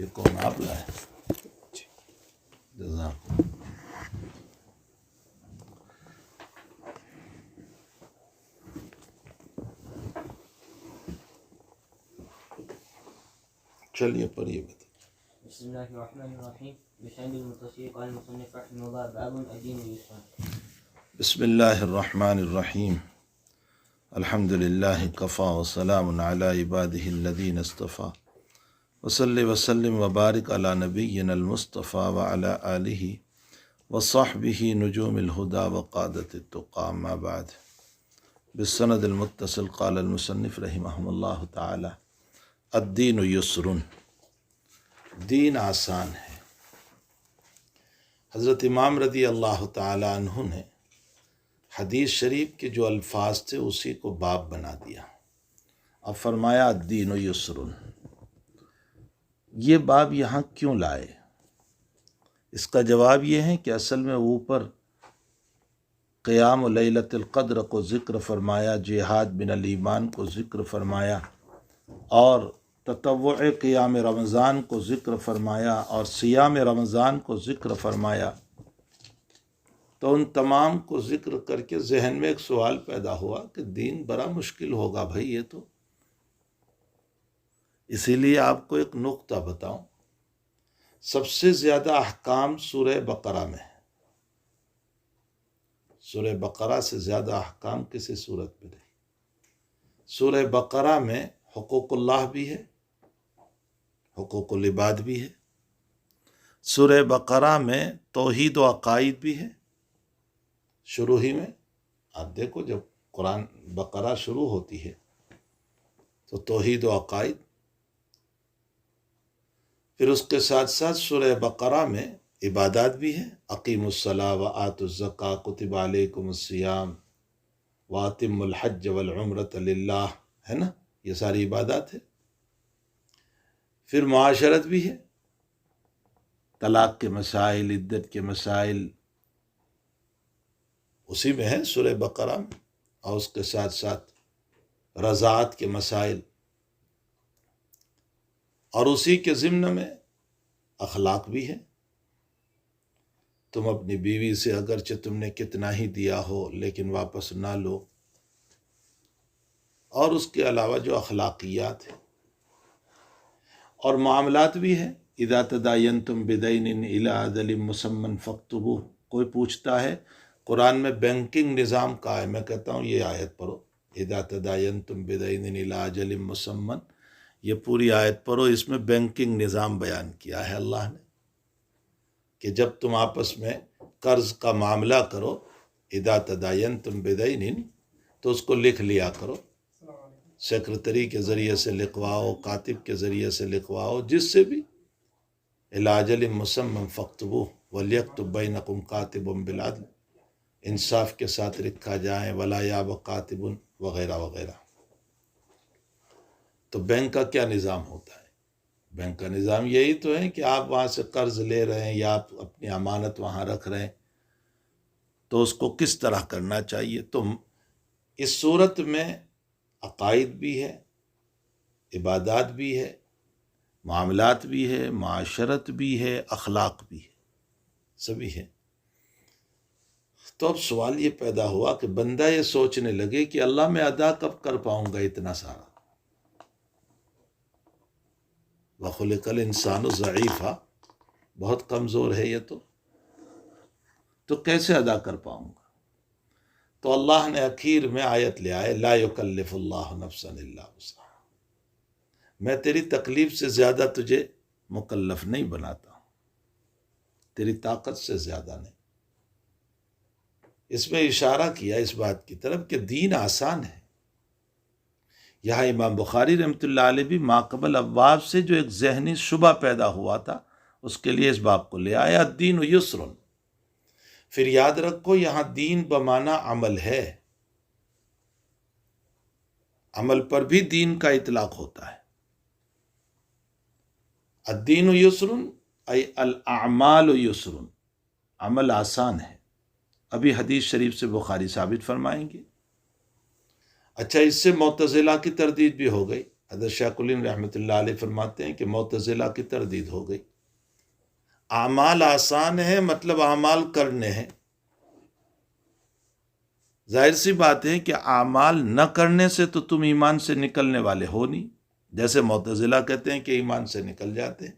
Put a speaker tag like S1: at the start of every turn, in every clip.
S1: یہ کون آپ لائے؟ جزاک اللہ۔ چلیے پڑھیے بتا۔
S2: بسم اللہ الرحمن الرحیم بسند المتصل قال المصنف رحمہ اللہ باب الدین یسر۔
S1: بسم اللہ الرحمن الرحیم الحمد للہ کفا وسلام علی عبادہ الذین اصطفیٰ وصلی وسلم وبارک علی نبینا المصطفیٰ وعلی آلہ وصحبہ نجوم الہدى وقادۃ التقیٰ اما بعد۔ بالسند المتصل قال المصنف رحمہ اللہ تعالی الدین یسر، دین آسان ہے۔ حضرت امام رضی اللہ تعالی عنہ نے حدیث شریف کے جو الفاظ تھے اسی کو باب بنا دیا۔ اب فرمایا الدین یسر۔ یہ باب یہاں کیوں لائے؟ اس کا جواب یہ ہے کہ اصل میں اوپر قیام لیلۃ القدر کو ذکر فرمایا، جہاد بن الایمان کو ذکر فرمایا، اور تطوع قیام رمضان کو ذکر فرمایا، اور صیام رمضان کو ذکر فرمایا۔ تو ان تمام کو ذکر کر کے ذہن میں ایک سوال پیدا ہوا کہ دین بڑا مشکل ہوگا بھائی یہ تو۔ اسی لیے آپ کو ایک نقطہ بتاؤں، سب سے زیادہ احکام سورہ بقرہ میں ہے۔ سورہ بقرہ سے زیادہ احکام کسی صورت میں نہیں۔ سورہ بقرہ میں حقوق اللہ بھی ہے، حقوق العباد بھی ہے۔ سورہ بقرہ میں توحید و عقائد بھی ہے۔ شروع ہی میں آپ دیکھو جب قرآن بقرہ شروع ہوتی ہے تو توحید و عقائد، پھر اس کے ساتھ ساتھ سورہ بقرہ میں عبادات بھی ہے، اقیموا الصلاۃ وآتوا الزکاۃ کتب علیکم الصیام واتموا الحج والعمرۃ للہ، ہے نا، یہ ساری عبادات ہے۔ پھر معاشرت بھی ہے، طلاق کے مسائل، عدت کے مسائل اسی میں ہے سورہ بقرہ میں، اور اس کے ساتھ ساتھ رضاعت کے مسائل، اور اسی کے ضمن میں اخلاق بھی ہے۔ تم اپنی بیوی سے اگرچہ تم نے کتنا ہی دیا ہو لیکن واپس نہ لو، اور اس کے علاوہ جو اخلاقیات ہیں، اور معاملات بھی ہے۔ اذا تداینتم بدین الی اجل مسمى فاکتبوہ۔ کوئی پوچھتا ہے قرآن میں بینکنگ نظام کا ہے، میں کہتا ہوں یہ آیت پڑھو، اذا تداینتم بدین الی اجل مسمى، یہ پوری آیت پڑھو، اس میں بینکنگ نظام بیان کیا ہے اللہ نے کہ جب تم آپس میں قرض کا معاملہ کرو، اذا تداینتم بدین، تو اس کو لکھ لیا کرو، سیکرٹری کے ذریعے سے لکھواؤ، کاتب کے ذریعے سے لکھواؤ، جس سے بھی، الی اجل مسمى فاکتبوہ ولیکتب بینکم کاتب بالعدل، انصاف کے ساتھ لکھا جائے، ولا یاب کاتب، وغیرہ وغیرہ۔ تو بینک کا کیا نظام ہوتا ہے؟ بینک کا نظام یہی تو ہے کہ آپ وہاں سے قرض لے رہے ہیں یا آپ اپنی امانت وہاں رکھ رہے ہیں، تو اس کو کس طرح کرنا چاہیے۔ تو اس صورت میں عقائد بھی ہے، عبادات بھی ہے، معاملات بھی ہے، معاشرت بھی ہے، اخلاق بھی ہے، سبھی ہے۔ تو اب سوال یہ پیدا ہوا کہ بندہ یہ سوچنے لگے کہ اللہ میں ادا کب کر پاؤں گا اتنا سارا؟ وَخُلِقَ الْإِنسَانُ ضَعِيفًا، بہت کمزور ہے یہ تو کیسے ادا کر پاؤں گا؟ تو اللہ نے اخیر میں آیت لے آئے، لا یکلف اللہ نفسا الا وسعہا، میں تیری تکلیف سے زیادہ تجھے مکلف نہیں بناتا ہوں، تیری طاقت سے زیادہ نہیں۔ اس میں اشارہ کیا اس بات کی طرف کہ دین آسان ہے۔ یہاں امام بخاری رحمۃ اللہ علیہ بھی ماقبل ابواب سے جو ایک ذہنی شبہ پیدا ہوا تھا اس کے لیے اس باب کو لے آیا، الدین یسر۔ پھر یاد رکھو یہاں دین بمعنی عمل ہے، عمل پر بھی دین کا اطلاق ہوتا ہے۔ الدین یسر ای الاعمال یسر، عمل آسان ہے۔ ابھی حدیث شریف سے بخاری ثابت فرمائیں گے۔ اچھا، اس سے معتزلہ کی تردید بھی ہو گئی، حضرت شیخ الہند رحمۃ اللہ علیہ فرماتے ہیں کہ معتزلہ کی تردید ہو گئی، اعمال آسان ہے مطلب اعمال کرنے ہیں۔ ظاہر سی بات ہے کہ اعمال نہ کرنے سے تو تم ایمان سے نکلنے والے ہو نہیں، جیسے معتزلہ کہتے ہیں کہ ایمان سے نکل جاتے ہیں،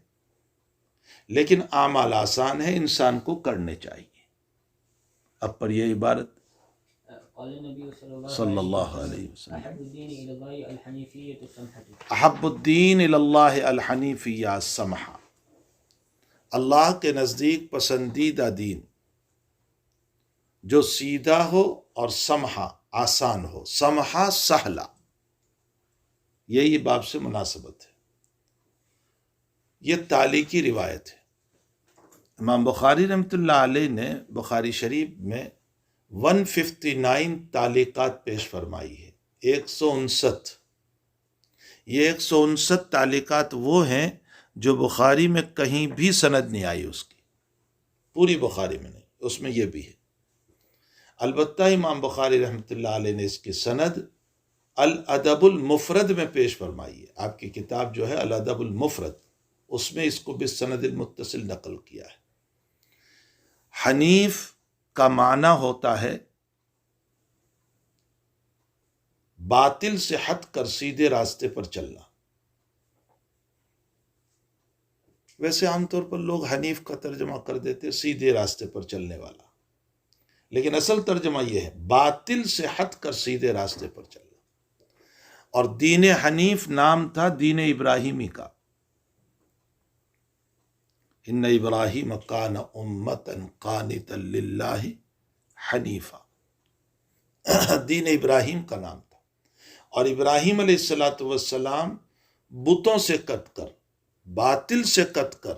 S1: لیکن اعمال آسان ہے، انسان کو کرنے چاہیے۔ اب پر یہ عبارت
S2: قال النبي
S1: صلی اللہ علیہ وسلم،
S2: أحب الدين إلى الله الحنيفية السمحة.
S1: احب الدین الی اللہ الحنیفیہ السمحہ، اللہ کے نزدیک پسندیدہ دین جو سیدھا ہو اور سمحہ آسان ہو، سمحہ سہلا، یہی باب سے مناسبت ہے۔ یہ تعلیقی روایت ہے، امام بخاری رحمۃ اللہ علیہ نے بخاری شریف میں 159 تعلیقات پیش فرمائی ہے، 159۔ یہ 159 تعلیقات وہ ہیں جو بخاری میں کہیں بھی سند نہیں آئی، اس کی پوری بخاری میں نہیں، اس میں یہ بھی ہے۔ البتہ امام بخاری رحمۃ اللہ علیہ نے اس کی سند الادب المفرد میں پیش فرمائی ہے۔ آپ کی کتاب جو ہے الادب المفرد، اس میں اس کو بالسند المتصل نقل کیا ہے۔ حنیف کا معنی ہوتا ہے باطل سے ہٹ کر سیدھے راستے پر چلنا۔ ویسے عام طور پر لوگ حنیف کا ترجمہ کر دیتے سیدھے راستے پر چلنے والا، لیکن اصل ترجمہ یہ ہے باطل سے ہٹ کر سیدھے راستے پر چلنا۔ اور دین حنیف نام تھا دین ابراہیمی کا، ان ابراہیم کان امتا قانتا للہ حنیفا، دین ابراہیم کا نام تھا۔ اور ابراہیم علیہ السلام بتوں سے کٹ کر، باطل سے کٹ کر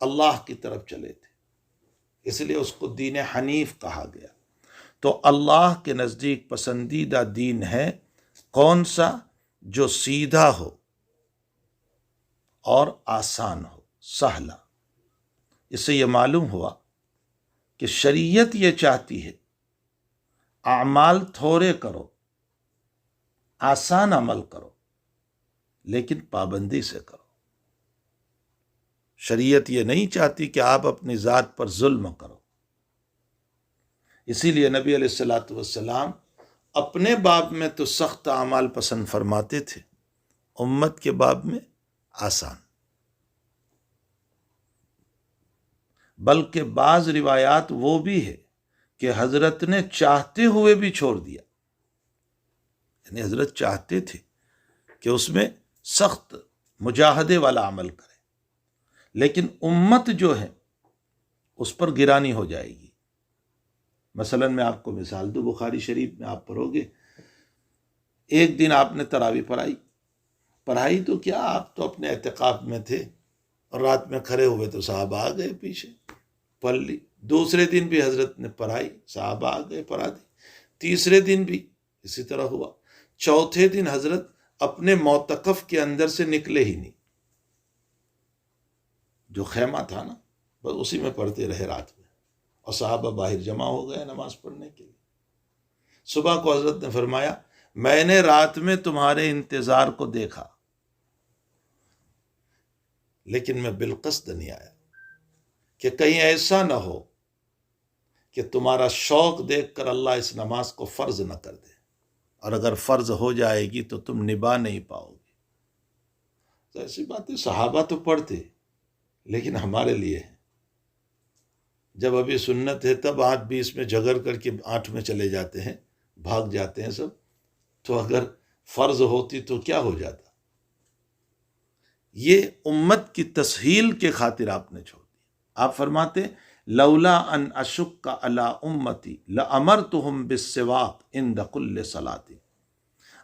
S1: اللہ کی طرف چلے تھے، اس لیے اس کو دین حنیف کہا گیا۔ تو اللہ کے نزدیک پسندیدہ دین ہے کون سا؟ جو سیدھا ہو اور آسان ہو، سہلا۔ اس سے یہ معلوم ہوا کہ شریعت یہ چاہتی ہے اعمال تھوڑے کرو، آسان عمل کرو، لیکن پابندی سے کرو۔ شریعت یہ نہیں چاہتی کہ آپ اپنی ذات پر ظلم کرو۔ اسی لیے نبی علیہ السلام اپنے باب میں تو سخت اعمال پسند فرماتے تھے، امت کے باب میں آسان۔ بلکہ بعض روایات وہ بھی ہے کہ حضرت نے چاہتے ہوئے بھی چھوڑ دیا، یعنی حضرت چاہتے تھے کہ اس میں سخت مجاہدے والا عمل کرے، لیکن امت جو ہے اس پر گرانی ہو جائے گی۔ مثلا میں آپ کو مثال دوں، بخاری شریف میں آپ پڑھو گے، ایک دن آپ نے تراویح پڑھائی تو کیا، آپ تو اپنے اعتکاف میں تھے اور رات میں کھڑے ہوئے تو صحابہ آ گئے پیچھے، پڑھ لی۔ دوسرے دن بھی حضرت نے پڑھائی، صحابہ آ گئے، پڑھا دی۔ تیسرے دن بھی اسی طرح ہوا۔ چوتھے دن حضرت اپنے معتکف کے اندر سے نکلے ہی نہیں، جو خیمہ تھا نا بس اسی میں پڑھتے رہے رات میں، اور صحابہ باہر جمع ہو گئے نماز پڑھنے کے لیے۔ صبح کو حضرت نے فرمایا میں نے رات میں تمہارے انتظار کو دیکھا، لیکن میں بالقصد نہیں آیا کہ کہیں ایسا نہ ہو کہ تمہارا شوق دیکھ کر اللہ اس نماز کو فرض نہ کر دے، اور اگر فرض ہو جائے گی تو تم نبھا نہیں پاؤ گے۔ تو ایسی باتیں صحابہ تو پڑھتے، لیکن ہمارے لیے ہے، جب ابھی سنت ہے تب 8:20 میں جھگڑ کر کے 8 میں چلے جاتے ہیں، بھاگ جاتے ہیں سب، تو اگر فرض ہوتی تو کیا ہو جاتا۔ یہ امت کی تسہیل کے خاطر آپ نے چھوڑ دیا۔ آپ فرماتے لولا ان اشک علی امتی لامرتہم بالسواک عند کل صلاۃ،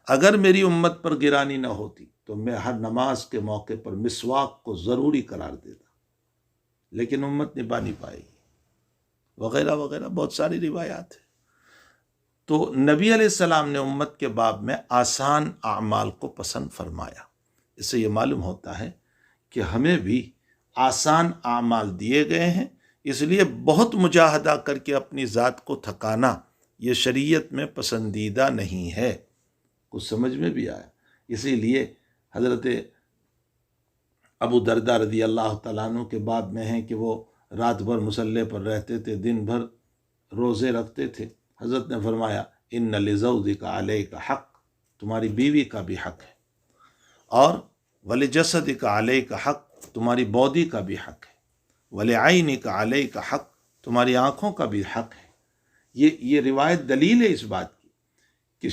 S1: اگر میری امت پر گرانی نہ ہوتی تو میں ہر نماز کے موقع پر مسواک کو ضروری قرار دیتا، لیکن امت نبھا نہیں پائے گی، وغیرہ وغیرہ بہت ساری روایات ہیں۔ تو نبی علیہ السلام نے امت کے باب میں آسان اعمال کو پسند فرمایا۔ اس سے یہ معلوم ہوتا ہے کہ ہمیں بھی آسان اعمال دیے گئے ہیں، اس لیے بہت مجاہدہ کر کے اپنی ذات کو تھکانا یہ شریعت میں پسندیدہ نہیں ہے۔ کچھ سمجھ میں بھی آیا؟ اسی لیے حضرت ابو دردہ رضی اللہ تعالیٰ عنہ کے باب میں ہیں کہ وہ رات بھر مصلے پر رہتے تھے، دن بھر روزے رکھتے تھے۔ حضرت نے فرمایا ان لزوجک علیک حق، تمہاری بیوی کا بھی حق ہے، اور ولجسدک علیک حق، تمہاری باڈی کا بھی حق ہے، ولعینک علیک حق، تمہاری آنکھوں کا بھی حق ہے۔ یہ روایت دلیل ہے اس بات کی کہ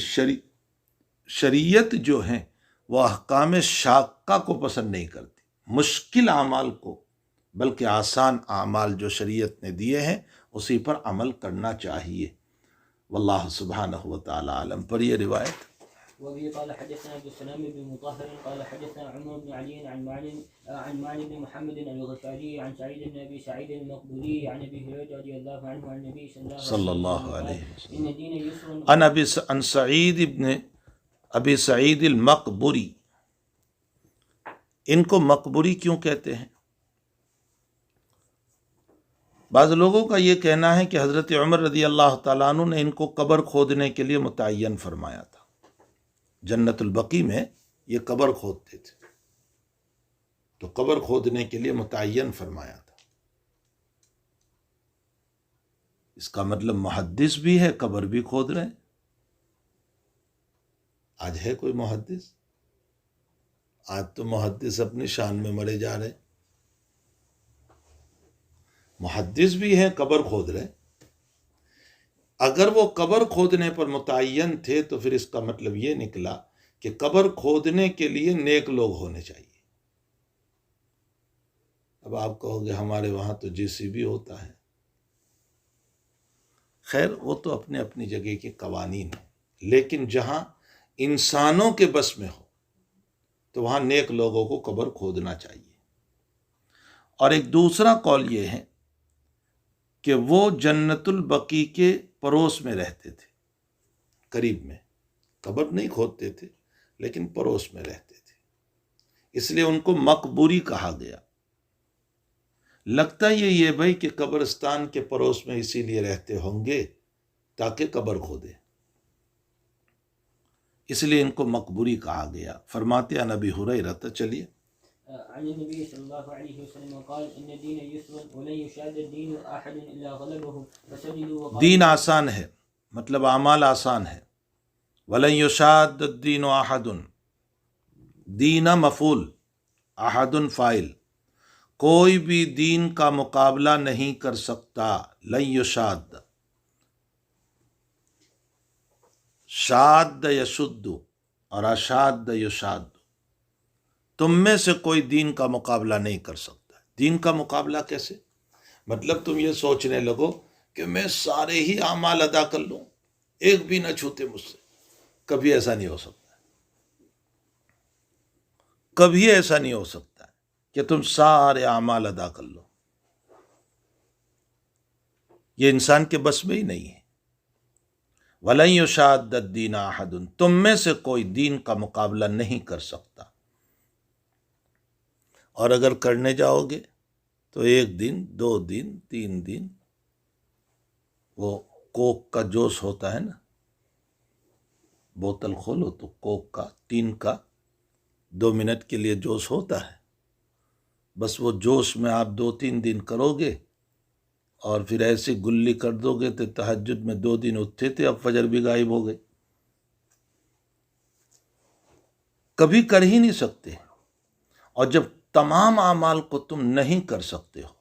S1: شریعت جو ہے وہ احکام شاقہ کو پسند نہیں کرتی، مشکل اعمال کو، بلکہ آسان اعمال جو شریعت نے دیے ہیں اسی پر عمل کرنا چاہیے۔ واللہ سبحانہ و تعالی عالم۔ پر یہ روایت
S2: وبه قال حدثنا عبد السلام بن مطهر قال حدثنا عمر بن علي عن معن بن محمد الغفاري عن سعيد بن ابي سعيد المقبوري عن ابي هريره رضي الله عنه عن النبي صلى الله عليه وسلم ان الدين يسر
S1: عن سعید ابن ابی سعید المقبوری۔ ان کو مقبوری کیوں کہتے ہیں؟ بعض لوگوں کا یہ کہنا ہے کہ حضرت عمر رضی اللہ تعالیٰ عنہ نے ان کو قبر کھودنے کے لیے متعین فرمایا تھا۔ جنت البقیع میں یہ قبر کھودتے تھے، تو قبر کھودنے کے لیے متعین فرمایا تھا۔ اس کا مطلب محدث بھی ہے، قبر بھی کھود رہے ہیں۔ آج ہے کوئی محدث؟ آج تو محدث اپنی شان میں مرے جا رہے۔ محدث بھی ہیں، قبر کھود رہے۔ اگر وہ قبر کھودنے پر متعین تھے تو پھر اس کا مطلب یہ نکلا کہ قبر کھودنے کے لیے نیک لوگ ہونے چاہیے۔ اب آپ کہو گے ہمارے وہاں تو JCB ہوتا ہے۔ خیر وہ تو اپنے اپنی جگہ کے قوانین ہیں، لیکن جہاں انسانوں کے بس میں ہو تو وہاں نیک لوگوں کو قبر کھودنا چاہیے۔ اور ایک دوسرا قول یہ ہے کہ وہ جنت البقیع کے پڑوس میں رہتے تھے، قریب میں، قبر نہیں کھودتے تھے لیکن پڑوس میں رہتے تھے، اس لیے ان کو مقبوری کہا گیا۔ لگتا یہ بھائی کہ قبرستان کے پڑوس میں اسی لیے رہتے ہوں گے تاکہ قبر کھودے، اس لیے ان کو مقبوری کہا گیا۔ فرماتے ہیں ابی ہریرہ، چلیے
S2: عن النبي صلى الله عليه وسلم قال ان الدين يسر ولن يشاد الدين احد الا غلبه فسجدوا وقالوا،
S1: دین آسان ہے، مطلب اعمال آسان ہے۔ ولن یشاد الدین احد، دین مفعول، احد فاعل، کوئی بھی دین کا مقابلہ نہیں کر سکتا۔ لن یشاد، شاد یشد اور اشاد یشاد، تم میں سے کوئی دین کا مقابلہ نہیں کر سکتا۔ دین کا مقابلہ کیسے؟ مطلب تم یہ سوچنے لگو کہ میں سارے ہی اعمال ادا کر لوں، ایک بھی نہ چھوتے مجھ سے۔ کبھی ایسا نہیں ہو سکتا، کبھی ایسا نہیں ہو سکتا کہ تم سارے اعمال ادا کر لو، یہ انسان کے بس میں ہی نہیں ہے۔ وَلَن يُشَادَّ الدِّينَ أَحَدٌ، تم میں سے کوئی دین کا مقابلہ نہیں کر سکتا، اور اگر کرنے جاؤ گے تو 1 دن 2 دن 3 دن، وہ کوک کا جوش ہوتا ہے نا، بوتل کھولو تو کوک کا 3 کا 2 منٹ کے لیے جوش ہوتا ہے، بس وہ جوش میں آپ 2-3 دن کرو گے اور پھر ایسے گلی کر دو گے تو تہجد میں 2 دن اٹھتے تھے، اب فجر بھی غائب ہو گئے، کبھی کر ہی نہیں سکتے۔ اور جب تمام اعمال کو تم نہیں کر سکتے ہو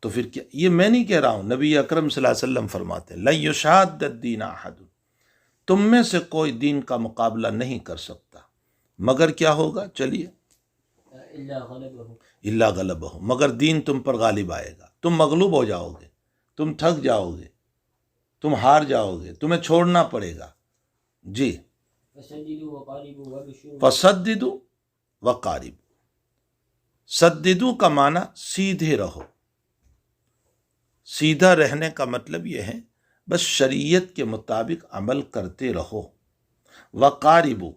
S1: تو پھر کیا؟ یہ میں نہیں کہہ رہا ہوں، نبی اکرم صلی اللہ علیہ وسلم فرماتے ہیں لن یشاد الدین احد، تم میں سے کوئی دین کا مقابلہ نہیں کر سکتا مگر کیا ہوگا؟ چلیے، الا غلبہ، مگر دین تم پر غالب آئے گا، تم مغلوب ہو جاؤ گے، تم تھک جاؤ گے، تم ہار جاؤ گے، تمہیں چھوڑنا پڑے گا۔ جی، فسددوا وقاربوا، سددو کا معنی سیدھے رہو، سیدھا رہنے کا مطلب یہ ہے بس شریعت کے مطابق عمل کرتے رہو، وقاربو،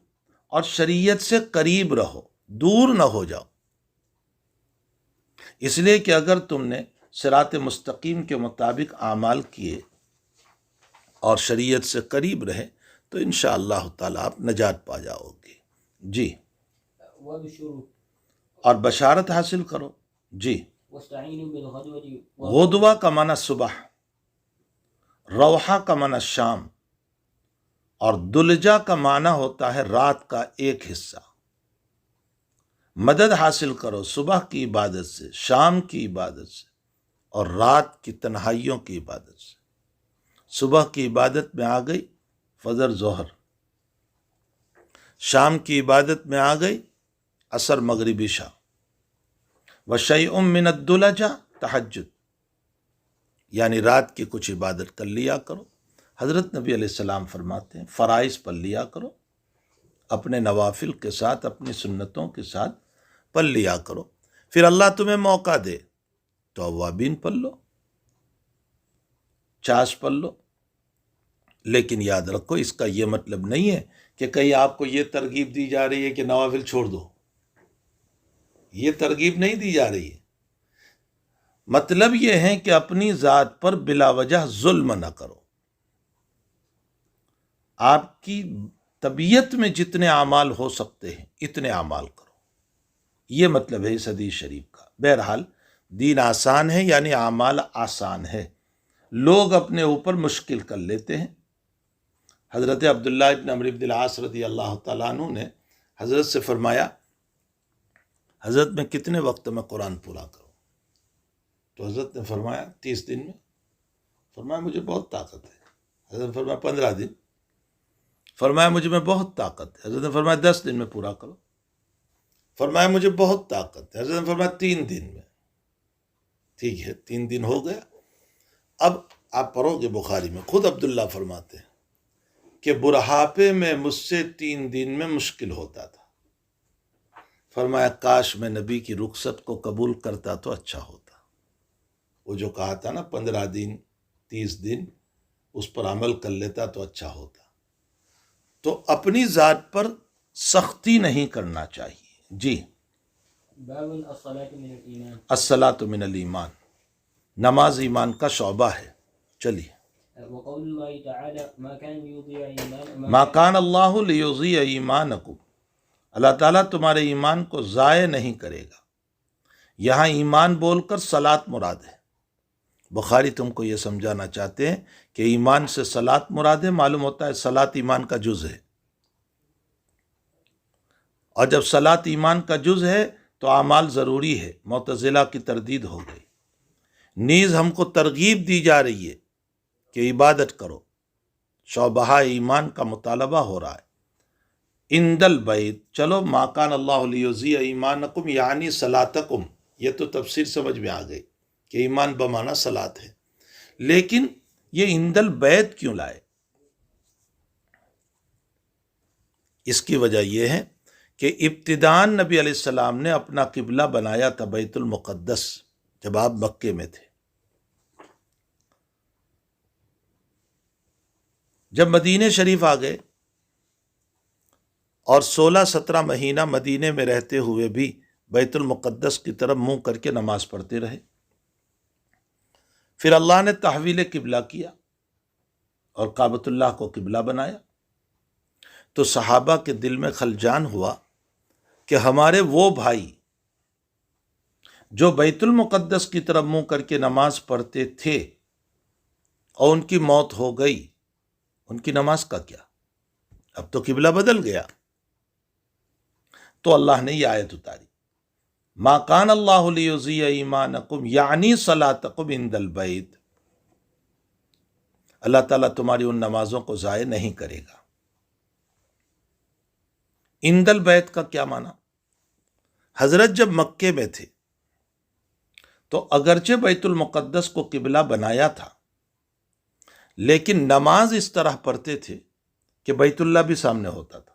S1: اور شریعت سے قریب رہو، دور نہ ہو جاؤ، اس لیے کہ اگر تم نے صراط مستقیم کے مطابق اعمال کیے اور شریعت سے قریب رہے تو انشاءاللہ تعالیٰ آپ نجات پا جاؤ گے۔ جی،
S2: وابشروا
S1: اور بشارت حاصل کرو. جی.
S2: واستعینوا بالغدوة
S1: غدوہ کا معنی صبح، روحہ کا معنی شام، اور دلجا کا معنی ہوتا ہے رات کا ایک حصہ. مدد حاصل کرو صبح کی عبادت سے، شام کی عبادت سے، اور رات کی تنہائیوں کی عبادت سے. صبح کی عبادت میں آ گئی فجر ظہر، شام کی عبادت میں آ گئی عصر مغرب عشاء، وشیء من الدلجہ تہجد، یعنی رات کی کچھ عبادت کر لیا کرو. حضرت نبی علیہ السلام فرماتے ہیں فرائض پڑھ لیا کرو، اپنے نوافل کے ساتھ اپنی سنتوں کے ساتھ پڑھ لیا کرو، پھر اللہ تمہیں موقع دے تو اوابین پڑھ لو، چاش پڑھ لو. لیکن یاد رکھو اس کا یہ مطلب نہیں ہے کہ کہیں آپ کو یہ ترغیب دی جا رہی ہے کہ نوافل چھوڑ دو. یہ ترغیب نہیں دی جا رہی ہے. مطلب یہ ہے کہ اپنی ذات پر بلا وجہ ظلم نہ کرو. آپ کی طبیعت میں جتنے اعمال ہو سکتے ہیں اتنے اعمال کرو. یہ مطلب ہے اس حدیث شریف کا. بہرحال دین آسان ہے، یعنی اعمال آسان ہے، لوگ اپنے اوپر مشکل کر لیتے ہیں. حضرت عبداللہ ابن عمرو بن العاص رضی اللہ تعالیٰ عنہ نے حضرت سے فرمایا حضرت میں کتنے وقت میں قرآن پورا کروں؟ تو حضرت نے فرمایا 30 دن میں. فرمایا مجھے بہت طاقت ہے. حضرت نے فرمایا 15 دن. فرمایا مجھے میں بہت طاقت ہے. حضرت نے فرمایا 10 دن میں پورا کرو. فرمایا مجھے بہت طاقت ہے. حضرت نے فرمایا 3 دن میں. ٹھیک ہے 3 دن ہو گیا. اب آپ پڑھو گے بخاری میں، خود عبداللہ فرماتے ہیں کہ بڑھاپے میں مجھ سے 3 دن میں مشکل ہوتا تھا. فرمایا کاش میں نبی کی رخصت کو قبول کرتا تو اچھا ہوتا. وہ جو کہا تھا نا 15 دن 30 دن، اس پر عمل کر لیتا تو اچھا ہوتا. تو اپنی ذات پر سختی نہیں کرنا چاہیے. جی.
S2: باب الصلاة من الإيمان.
S1: الصلاۃ من الایمان، نماز ایمان کا شعبہ ہے. چلیے.
S2: وقول الله تعالى ما كان ليضيع إيمان
S1: ما کان اللہ لیضیع ایمانکم، اللہ تعالیٰ تمہارے ایمان کو ضائع نہیں کرے گا. یہاں ایمان بول کر صلاۃ مراد ہے. بخاری تم کو یہ سمجھانا چاہتے ہیں کہ ایمان سے صلاۃ مراد ہے. معلوم ہوتا ہے صلاۃ ایمان کا جز ہے، اور جب صلاۃ ایمان کا جز ہے تو اعمال ضروری ہے. معتزلہ کی تردید ہو گئی. نیز ہم کو ترغیب دی جا رہی ہے کہ عبادت کرو. شعبہ ایمان کا مطالبہ ہو رہا ہے. عند البیت، چلو ما کان اللہ لیضیع ایمانکم یعنی صلاتکم، یہ تو تفسیر سمجھ میں آ گئی کہ ایمان بمعنی صلات ہے. لیکن یہ عند البیت کیوں لائے؟ اس کی وجہ یہ ہے کہ ابتداً نبی علیہ السلام نے اپنا قبلہ بنایا تھا بیت المقدس جب آپ مکے میں تھے. جب مدینہ شریف آ گئے اور 16-17 مہینہ مدینے میں رہتے ہوئے بھی بیت المقدس کی طرف منہ کر کے نماز پڑھتے رہے. پھر اللہ نے تحویل قبلہ کیا اور کعبۃ اللہ کو قبلہ بنایا. تو صحابہ کے دل میں خلجان ہوا کہ ہمارے وہ بھائی جو بیت المقدس کی طرف منہ کر کے نماز پڑھتے تھے اور ان کی موت ہو گئی، ان کی نماز کا کیا؟ اب تو قبلہ بدل گیا. تو اللہ نے یہ آیت اتاری ما کان اللہ لیضیع ایمانکم یعنی صلاتکم عند البیت. اللہ تعالیٰ تمہاری ان نمازوں کو ضائع نہیں کرے گا. عند البیت کا کیا معنی؟ حضرت جب مکے میں تھے تو اگرچہ بیت المقدس کو قبلہ بنایا تھا، لیکن نماز اس طرح پڑھتے تھے کہ بیت اللہ بھی سامنے ہوتا تھا.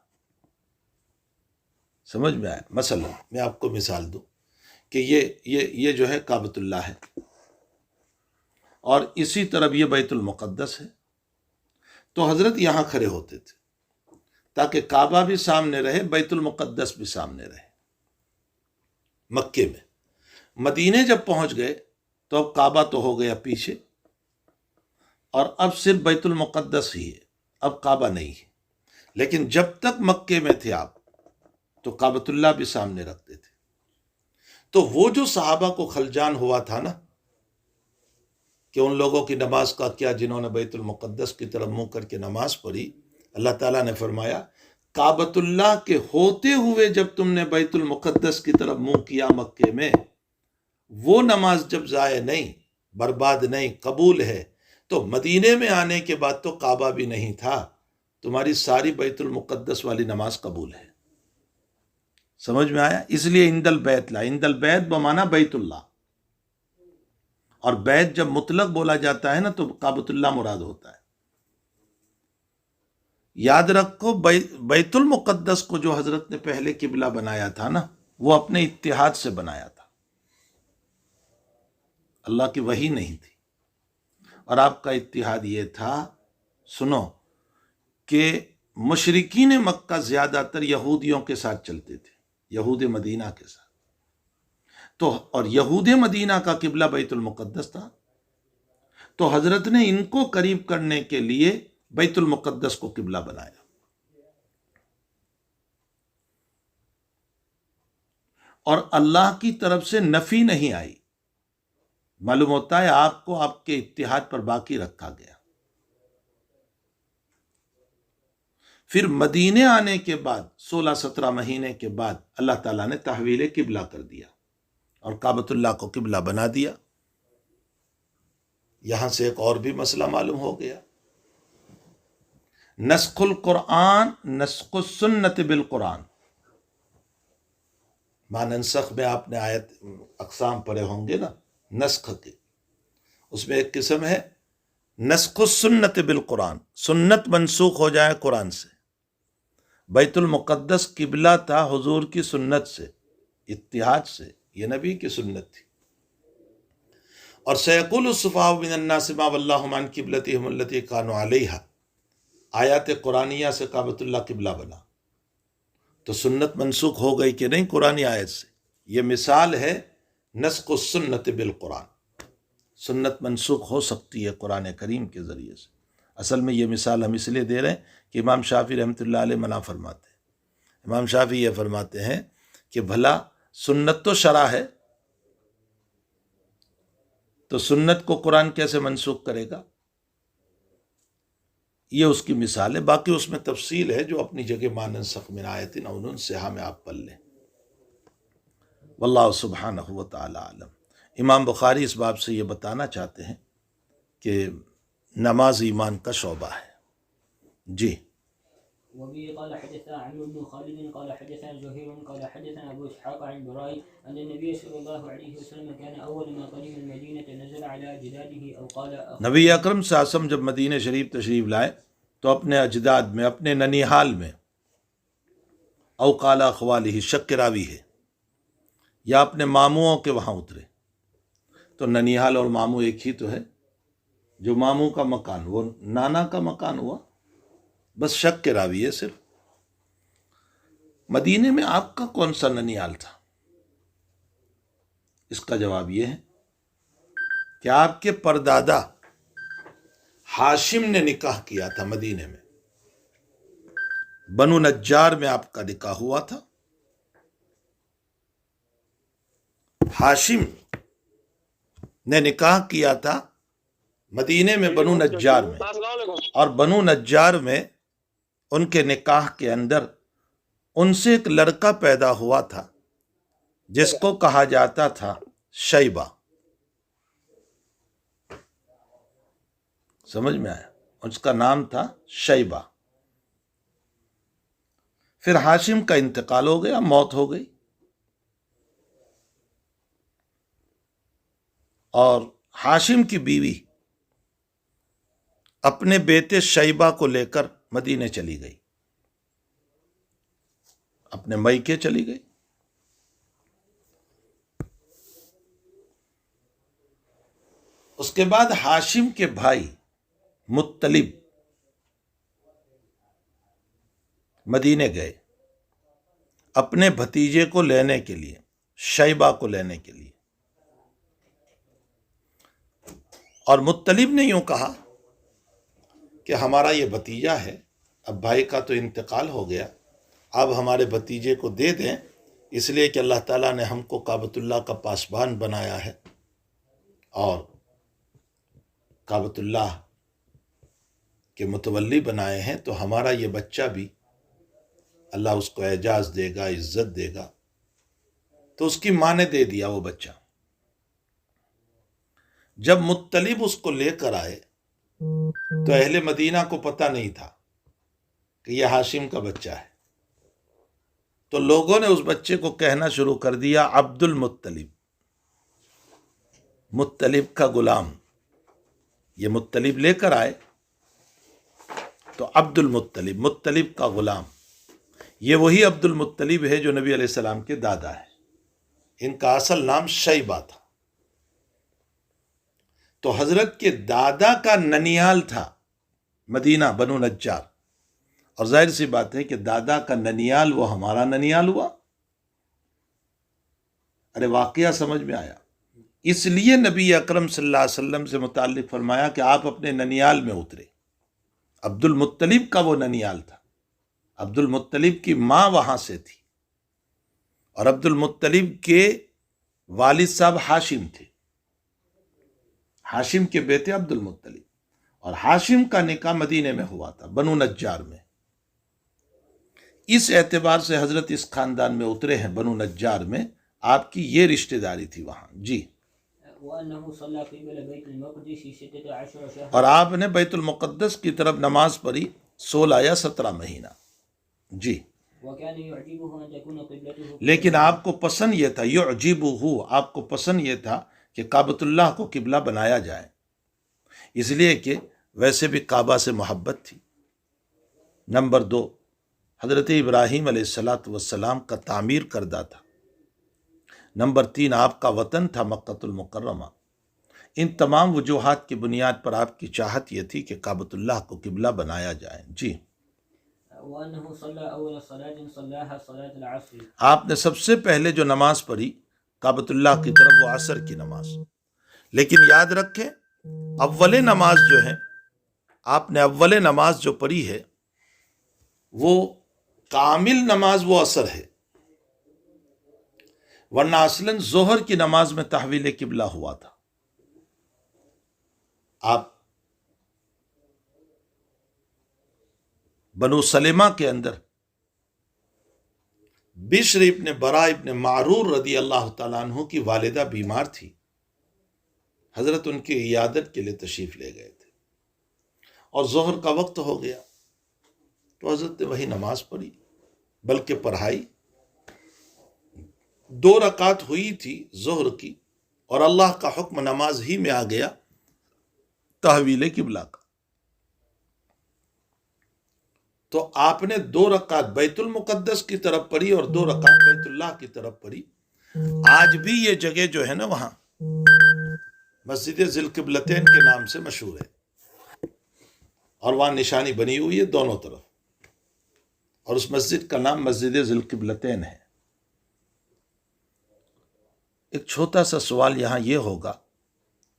S1: سمجھ میں آیا؟ مثلا میں آپ کو مثال دوں کہ یہ جو ہے کعبۃ اللہ ہے اور اسی طرف یہ بیت المقدس ہے. تو حضرت یہاں کھڑے ہوتے تھے تاکہ کعبہ بھی سامنے رہے، بیت المقدس بھی سامنے رہے. مکے میں مدینے جب پہنچ گئے تو اب کعبہ تو ہو گیا پیچھے اور اب صرف بیت المقدس ہی ہے، اب کعبہ نہیں ہے. لیکن جب تک مکے میں تھے آپ تو کعبۃ اللہ بھی سامنے رکھتے تھے۔ تو وہ جو صحابہ کو خلجان ہوا تھا نا کہ ان لوگوں کی نماز کا کیا جنہوں نے بیت المقدس کی طرف منہ کر کے نماز پڑھی، اللہ تعالیٰ نے فرمایا کعبۃ اللہ کے ہوتے ہوئے جب تم نے بیت المقدس کی طرف منہ کیا مکے میں، وہ نماز جب ضائع نہیں، برباد نہیں، قبول ہے، تو مدینے میں آنے کے بعد تو کعبہ بھی نہیں تھا، تمہاری ساری بیت المقدس والی نماز قبول ہے۔ سمجھ میں آیا؟ اس لیے عند البیت لا، عند البیت بمانا بیت اللہ، اور بیت جب مطلق بولا جاتا ہے نا تو کعبۃ اللہ مراد ہوتا ہے۔ یاد رکھو بیت المقدس کو جو حضرت نے پہلے قبلہ بنایا تھا نا، وہ اپنے اتحاد سے بنایا تھا، اللہ کی وحی نہیں تھی۔ اور آپ کا اتحاد یہ تھا، سنو، کہ مشرکین مکہ زیادہ تر یہودیوں کے ساتھ چلتے تھے، یہود مدینہ کے ساتھ، تو اور یہود مدینہ کا قبلہ بیت المقدس تھا، تو حضرت نے ان کو قریب کرنے کے لیے بیت المقدس کو قبلہ بنایا۔ اور اللہ کی طرف سے نفی نہیں آئی، معلوم ہوتا ہے آپ کو آپ کے اتحاد پر باقی رکھا گیا۔ پھر مدینے آنے کے بعد 16-17 مہینے کے بعد اللہ تعالیٰ نے تحویل قبلہ کر دیا اور کعبۃ اللہ کو قبلہ بنا دیا۔ یہاں سے ایک اور بھی مسئلہ معلوم ہو گیا، نسخ القرآن نسخ السنت بالقرآن۔ ماننسخ میں آپ نے آیت اقسام پڑھے ہوں گے نا نسخ کے، اس میں ایک قسم ہے نسخ السنت بالقرآن، سنت منسوخ ہو جائے قرآن سے۔ بیت المقدس قبلہ تھا حضور کی سنت سے، اتحاد سے، یہ نبی کی سنت تھی۔ اور سیقول الصفاء من الناس ما ولاھم عن قبلتہم التی کانوا علیہا، آیات قرآنیہ سے کعبۃ اللہ قبلہ بنا، تو سنت منسوخ ہو گئی کہ نہیں قرآنی آیت سے؟ یہ مثال ہے نسخ السنت بالقرآن، سنت منسوخ ہو سکتی ہے قرآن کریم کے ذریعے سے۔ اصل میں یہ مثال ہم اس لیے دے رہے ہیں کہ امام شافعی رحمۃ اللہ علیہ منع فرماتے ہیں۔ امام شافعی یہ فرماتے ہیں کہ بھلا سنت تو شرع ہے، تو سنت کو قرآن کیسے منسوخ کرے گا؟ یہ اس کی مثال ہے، باقی اس میں تفصیل ہے جو اپنی جگہ ماننسخ من آیت او ننسھا میں آپ پڑھ لیں۔ واللہ سبحانہ وتعالی عالم۔ امام بخاری اس باب سے یہ بتانا چاہتے ہیں کہ نماز ایمان کا شعبہ ہے۔ جی
S2: وبه قال حدثنا عمرو بن خالد قال حدثنا زهير قال حدثنا ابو اسحاق عن براء ان النبي صلى الله عليه وسلم كان اول ما قدم المدينه نزل على اجداده او قال
S1: نبی اکرم صلی اللہ علیہ وسلم جب مدینہ شریف تشریف لائے تو اپنے اجداد میں، اپنے ننیحال میں، او قال اخوالی، شک راوی ہے، یا اپنے ماموں کے وہاں اترے، تو ننیحال اور ماموں ایک ہی تو ہے، جو ماموں کا مکان وہ نانا کا مکان ہوا، بس شک کے راوی ہے صرف۔ مدینے میں آپ کا کون سا ننیال تھا؟ اس کا جواب یہ ہے کہ آپ کے پردادا ہاشم نے نکاح کیا تھا مدینے میں، بنو نجار میں آپ کا نکاح ہوا تھا۔ ہاشم نے نکاح کیا تھا مدینے میں بنو نجار میں، اور بنو نجار میں ان کے نکاح کے اندر ان سے ایک لڑکا پیدا ہوا تھا جس کو کہا جاتا تھا شیبہ۔ سمجھ میں آیا؟ اس کا نام تھا شیبہ۔ پھر ہاشم کا انتقال ہو گیا، موت ہو گئی، اور ہاشم کی بیوی اپنے بیٹے شیبہ کو لے کر مدینے چلی گئی، اپنے میکے چلی گئی۔ اس کے بعد ہاشم کے بھائی مطلب مدینے گئے اپنے بھتیجے کو لینے کے لیے، شیبہ کو لینے کے لیے، اور مطلب نے یوں کہا کہ ہمارا یہ بھتیجا ہے، اب بھائی کا تو انتقال ہو گیا، اب ہمارے بھتیجے کو دے دیں، اس لیے کہ اللہ تعالیٰ نے ہم کو کعبۃ اللہ کا پاسبان بنایا ہے اور کعبۃ اللہ کے متولی بنائے ہیں، تو ہمارا یہ بچہ بھی اللہ اس کو اعزاز دے گا، عزت دے گا۔ تو اس کی ماں نے دے دیا وہ بچہ۔ جب مطلب اس کو لے کر آئے تو اہل مدینہ کو پتہ نہیں تھا کہ یہ ہاشم کا بچہ ہے، تو لوگوں نے اس بچے کو کہنا شروع کر دیا عبد المطلب، مطلب کا غلام۔ یہ مطلب لے کر آئے تو عبد المطلب، مطلب کا غلام، یہ وہی عبد المطلب ہے جو نبی علیہ السلام کے دادا ہے۔ ان کا اصل نام شیبہ تھا۔ تو حضرت کے دادا کا ننیال تھا مدینہ، بنو نجار، اور ظاہر سی بات ہے کہ دادا کا ننیال وہ ہمارا ننیال ہوا۔ ارے واقعہ سمجھ میں آیا؟ اس لیے نبی اکرم صلی اللہ علیہ وسلم سے متعلق فرمایا کہ آپ اپنے ننیال میں اترے۔ عبد المطلب کا وہ ننیال تھا، عبد المطلب کی ماں وہاں سے تھی، اور عبد المطلب کے والد صاحب ہاشم تھے، ہاشم کے بیٹے عبد المطلب، اور ہاشم کا نکاح مدینے میں ہوا تھا، بنو نجار میں۔ اس اعتبار سے حضرت اس خاندان میں اترے ہیں، بنو نجار میں آپ کی یہ رشتہ داری تھی وہاں۔ جی،
S2: وأنه صلى قبل بيت المقدس 16 شهرا،
S1: اور آپ نے بیت المقدس کی طرف نماز پڑھی 16 یا 17 مہینہ۔ جی،
S2: وكان يعجبه أن تكون قبلته،
S1: لیکن آپ کو پسند یہ تھا، یعجبہ، آپ کو پسند یہ تھا کہ کعبۃ اللہ کو قبلہ بنایا جائے، اس لیے کہ ویسے بھی کعبہ سے محبت تھی۔ نمبر 2، حضرت ابراہیم علیہ السلام کا تعمیر کردہ تھا۔ نمبر 3، آپ کا وطن تھا مکہ المکرمہ۔ ان تمام وجوہات کی بنیاد پر آپ کی چاہت یہ تھی کہ کعبۃ اللہ کو قبلہ بنایا جائے۔ جی،
S2: وأنه صلى أول صلاة صلاها صلاة العصر،
S1: آپ نے سب سے پہلے جو نماز پڑھی کعبۃ اللہ کی طرف وہ عصر کی نماز۔ لیکن یاد رکھیں اول نماز جو ہے، آپ نے اول نماز جو پڑھی ہے وہ کامل نماز وہ عصر ہے، ورنہ اصلاً ظہر کی نماز میں تحویل قبلہ ہوا تھا۔ آپ بنو سلمہ کے اندر بشر ابن برا ابن معرور رضی اللہ تعالیٰ عنہ کی والدہ بیمار تھی، حضرت ان کی عیادت کے لیے تشریف لے گئے تھے، اور ظہر کا وقت ہو گیا تو حضرت نے وہی نماز پڑھی، بلکہ پڑھائی 2 رکعت ہوئی تھی ظہر کی، اور اللہ کا حکم نماز ہی میں آ گیا تحویل قبلہ کا۔ تو آپ نے 2 رکعت بیت المقدس کی طرف پڑھی اور 2 رکعت بیت اللہ کی طرف پڑھی۔ آج بھی یہ جگہ جو ہے نا وہاں مسجد ذی القبلتین کے نام سے مشہور ہے، اور وہاں نشانی بنی ہوئی ہے دونوں طرف، اور اس مسجد کا نام مسجد ذی القبلتین ہے۔ ایک چھوٹا سا سوال یہاں یہ ہوگا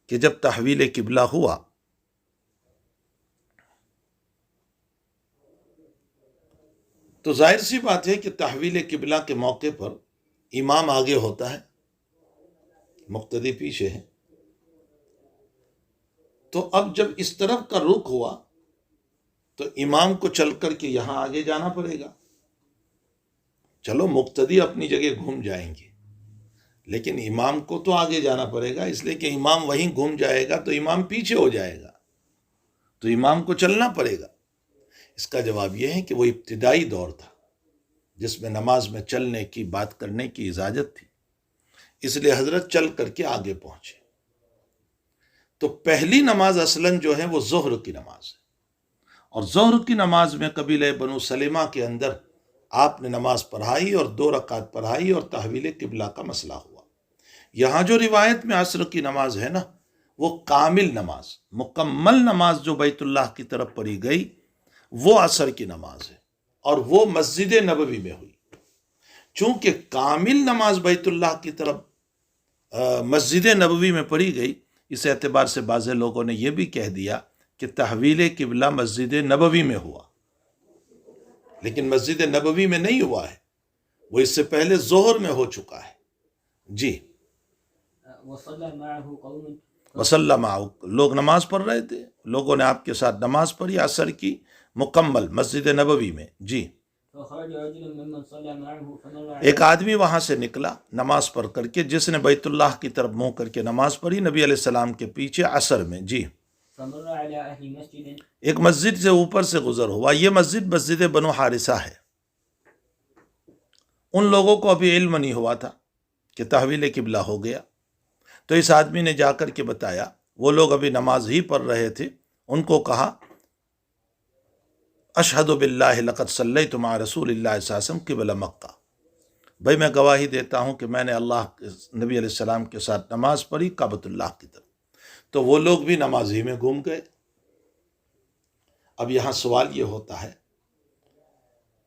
S1: کہ جب تحویل قبلہ ہوا تو ظاہر سی بات ہے کہ تحویل قبلہ کے موقع پر امام آگے ہوتا ہے، مقتدی پیچھے ہے۔ تو اب جب اس طرف کا رخ ہوا تو امام کو چل کر کے یہاں آگے جانا پڑے گا۔ چلو مقتدی اپنی جگہ گھوم جائیں گے، لیکن امام کو تو آگے جانا پڑے گا، اس لیے کہ امام وہیں گھوم جائے گا تو امام پیچھے ہو جائے گا، تو امام کو چلنا پڑے گا۔ اس کا جواب یہ ہے کہ وہ ابتدائی دور تھا جس میں نماز میں چلنے کی، بات کرنے کی اجازت تھی، اس لیے حضرت چل کر کے آگے پہنچے۔ تو پہلی نماز اصلاً جو ہے وہ ظہر کی نماز ہے، اور ظہر کی نماز میں قبیلہ بنو سلمہ کے اندر آپ نے نماز پڑھائی اور 2 رکعت پڑھائی اور تحویل قبلہ کا مسئلہ ہوا۔ یہاں جو روایت میں عصر کی نماز ہے نا، وہ کامل نماز، مکمل نماز جو بیت اللہ کی طرف پڑھی گئی وہ عصر کی نماز ہے، اور وہ مسجد نبوی میں ہوئی۔ چونکہ کامل نماز بیت اللہ کی طرف مسجد نبوی میں پڑھی گئی، اس اعتبار سے بعض لوگوں نے یہ بھی کہہ دیا کہ تحویل قبلہ مسجد نبوی میں ہوا، لیکن مسجد نبوی میں نہیں ہوا ہے، وہ اس سے پہلے ظہر میں ہو چکا ہے. جی.
S2: وصلى معه قوم
S1: وسلم، لوگ نماز پڑھ رہے تھے، لوگوں نے آپ کے ساتھ نماز پڑھی عصر کی مکمل مسجد نبوی میں. جی.
S2: فخرج رجل ممن صلى معه فمر
S1: ایک آدمی وہاں سے نکلا نماز پڑھ کر کے، جس نے بیت اللہ کی طرف منہ کر کے نماز پڑھی نبی علیہ السلام کے پیچھے عصر میں. جی.
S2: فمر على أهل مسجد
S1: ایک مسجد سے اوپر سے گزر ہوا، یہ مسجد بنو حارثہ ہے. ان لوگوں کو ابھی علم نہیں ہوا تھا کہ تحویل قبلہ ہو گیا، تو اس آدمی نے جا کر کے بتایا. وہ لوگ ابھی نماز ہی پڑھ رہے تھے، ان کو کہا اشہد باللہ لقد صلیت مع رسول اللہ صلی اللہ علیہ وسلم قبل مکہ، بھائی میں گواہی دیتا ہوں کہ میں نے نبی علیہ السلام کے ساتھ نماز پڑھی کعبۃ اللہ کی طرف. تو وہ لوگ بھی نماز ہی میں گھوم گئے. اب یہاں سوال یہ ہوتا ہے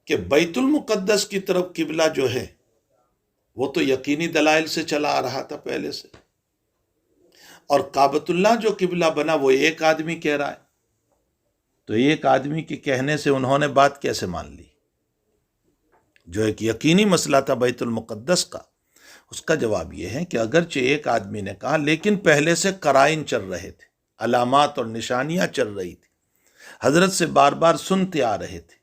S1: کہ بیت المقدس کی طرف قبلہ جو ہے وہ تو یقینی دلائل سے چلا آ رہا تھا پہلے سے، اور کعبۃ اللہ جو قبلہ بنا وہ ایک آدمی کہہ رہا ہے. تو ایک آدمی کے کہنے سے انہوں نے بات کیسے مان لی؟ جو ایک یقینی مسئلہ تھا بیت المقدس کا، اس کا جواب یہ ہے کہ اگرچہ ایک آدمی نے کہا، لیکن پہلے سے قرائن چل رہے تھے، علامات اور نشانیاں چل رہی تھی، حضرت سے بار بار سنتے آ رہے تھے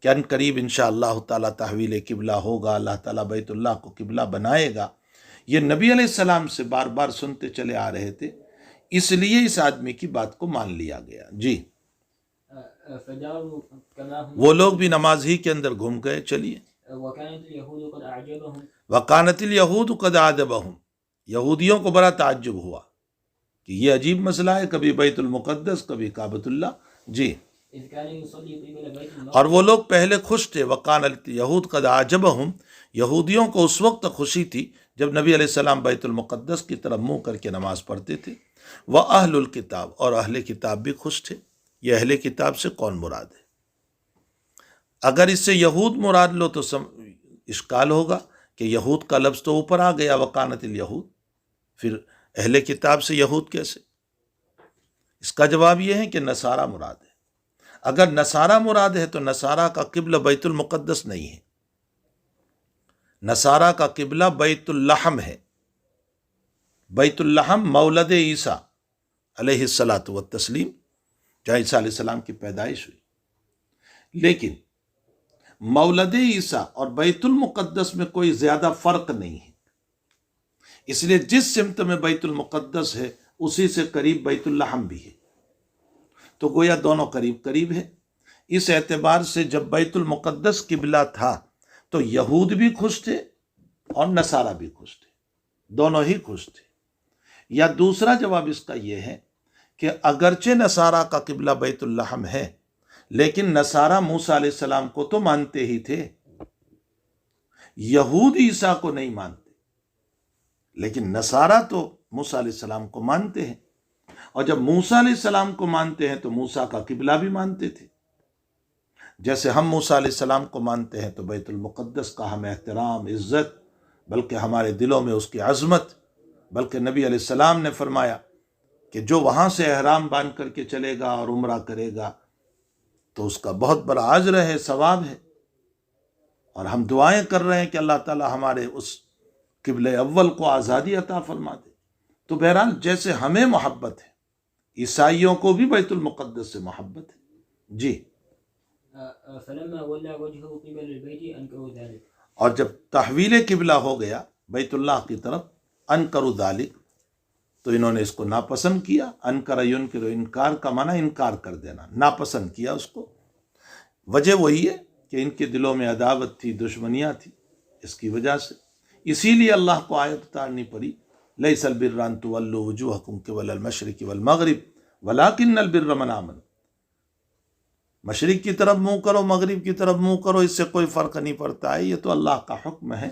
S1: کہ ان قریب انشاءاللہ تعالیٰ تحویل قبلہ ہوگا، اللہ تعالیٰ بیت اللہ کو قبلہ بنائے گا. یہ نبی علیہ السلام سے بار بار سنتے چلے آ رہے تھے، اس لیے اس آدمی کی بات کو مان لیا گیا. جی.
S2: فجاروا كما هم
S1: وہ لوگ بھی نماز ہی کے اندر گھوم گئے. چلیے.
S2: وكانت اليهود قد أعجبهم
S1: وقانت الیہود قد عجبہم، یہودیوں کو بڑا تعجب ہوا کہ یہ عجیب مسئلہ ہے، کبھی بیت المقدس کبھی کعبۃ اللہ. جی.
S2: إذ كان يصلي قبل بيت المقدس
S1: اور وہ لوگ پہلے خوش تھے. وقانت الیہود قد عجبہم، یہودیوں کو اس وقت خوشی تھی جب نبی علیہ السلام بیت المقدس کی طرف منہ کر کے نماز پڑھتے تھے. وأہل الکتاب، اور اہل کتاب بھی خوش تھے. یہ اہل کتاب سے کون مراد ہے؟ اگر اس سے یہود مراد لو تو اشکال ہوگا کہ یہود کا لفظ تو اوپر آ گیا وقانت الیہود، پھر اہل کتاب سے یہود کیسے؟ اس کا جواب یہ ہے کہ نصارہ مراد ہے. اگر نصارہ مراد ہے تو نصارہ کا قبلہ بیت المقدس نہیں ہے، نصارہ کا قبلہ بیت اللحم ہے. بیت اللحم مولد عیسیٰ علیہ الصلاۃ والتسلیم، جہاں عیسیٰ علیہ السلام کی پیدائش ہوئی. لیکن مولد عیسیٰ اور بیت المقدس میں کوئی زیادہ فرق نہیں ہے، اس لیے جس سمت میں بیت المقدس ہے اسی سے قریب بیت اللحم بھی ہے، تو گویا دونوں قریب قریب ہے. اس اعتبار سے جب بیت المقدس قبلہ تھا تو یہود بھی خوش تھے اور نصارہ بھی خوش تھے، دونوں ہی خوش تھے. یا دوسرا جواب اس کا یہ ہے کہ اگرچہ نصارہ کا قبلہ بیت اللحم ہے، لیکن نصارہ موسیٰ علیہ السلام کو تو مانتے ہی تھے، یہود عیسیٰ کو نہیں مانتے، لیکن نصارہ تو موسیٰ علیہ السلام کو مانتے ہیں. اور جب موسیٰ علیہ السلام کو مانتے ہیں تو موسیٰ کا قبلہ بھی مانتے تھے. جیسے ہم موسیٰ علیہ السلام کو مانتے ہیں تو بیت المقدس کا ہم احترام، عزت، بلکہ ہمارے دلوں میں اس کی عظمت، بلکہ نبی علیہ السلام نے فرمایا کہ جو وہاں سے احرام باندھ کر کے چلے گا اور عمرہ کرے گا تو اس کا بہت بڑا اجر ہے، ثواب ہے. اور ہم دعائیں کر رہے ہیں کہ اللہ تعالی ہمارے اس قبلہ اول کو آزادی عطا فرما دے. تو بہرحال جیسے ہمیں محبت ہے، عیسائیوں کو بھی بیت المقدس سے محبت ہے. جی.
S2: فلما ولى وجهه قبل البيت أنكروا ذلك،
S1: اور جب تحویل قبلہ ہو گیا بیت اللہ کی طرف، انکروا ذالک، تو انہوں نے اس کو ناپسند کیا. انکر ینکر، انکار کا معنی انکار کر دینا، ناپسند کیا اس کو. وجہ وہی ہے کہ ان کے دلوں میں عداوت تھی، دشمنیاں تھی، اس کی وجہ سے. اسی لیے اللہ کو آیت اتارنی پڑی، لیس البر ان تولوا وجوہکم قبل المشرق والمغرب ولکن البر من آمن. مشرق کی طرف منہ کرو، مغرب کی طرف منہ کرو، اس سے کوئی فرق نہیں پڑتا ہے، یہ تو اللہ کا حکم ہے.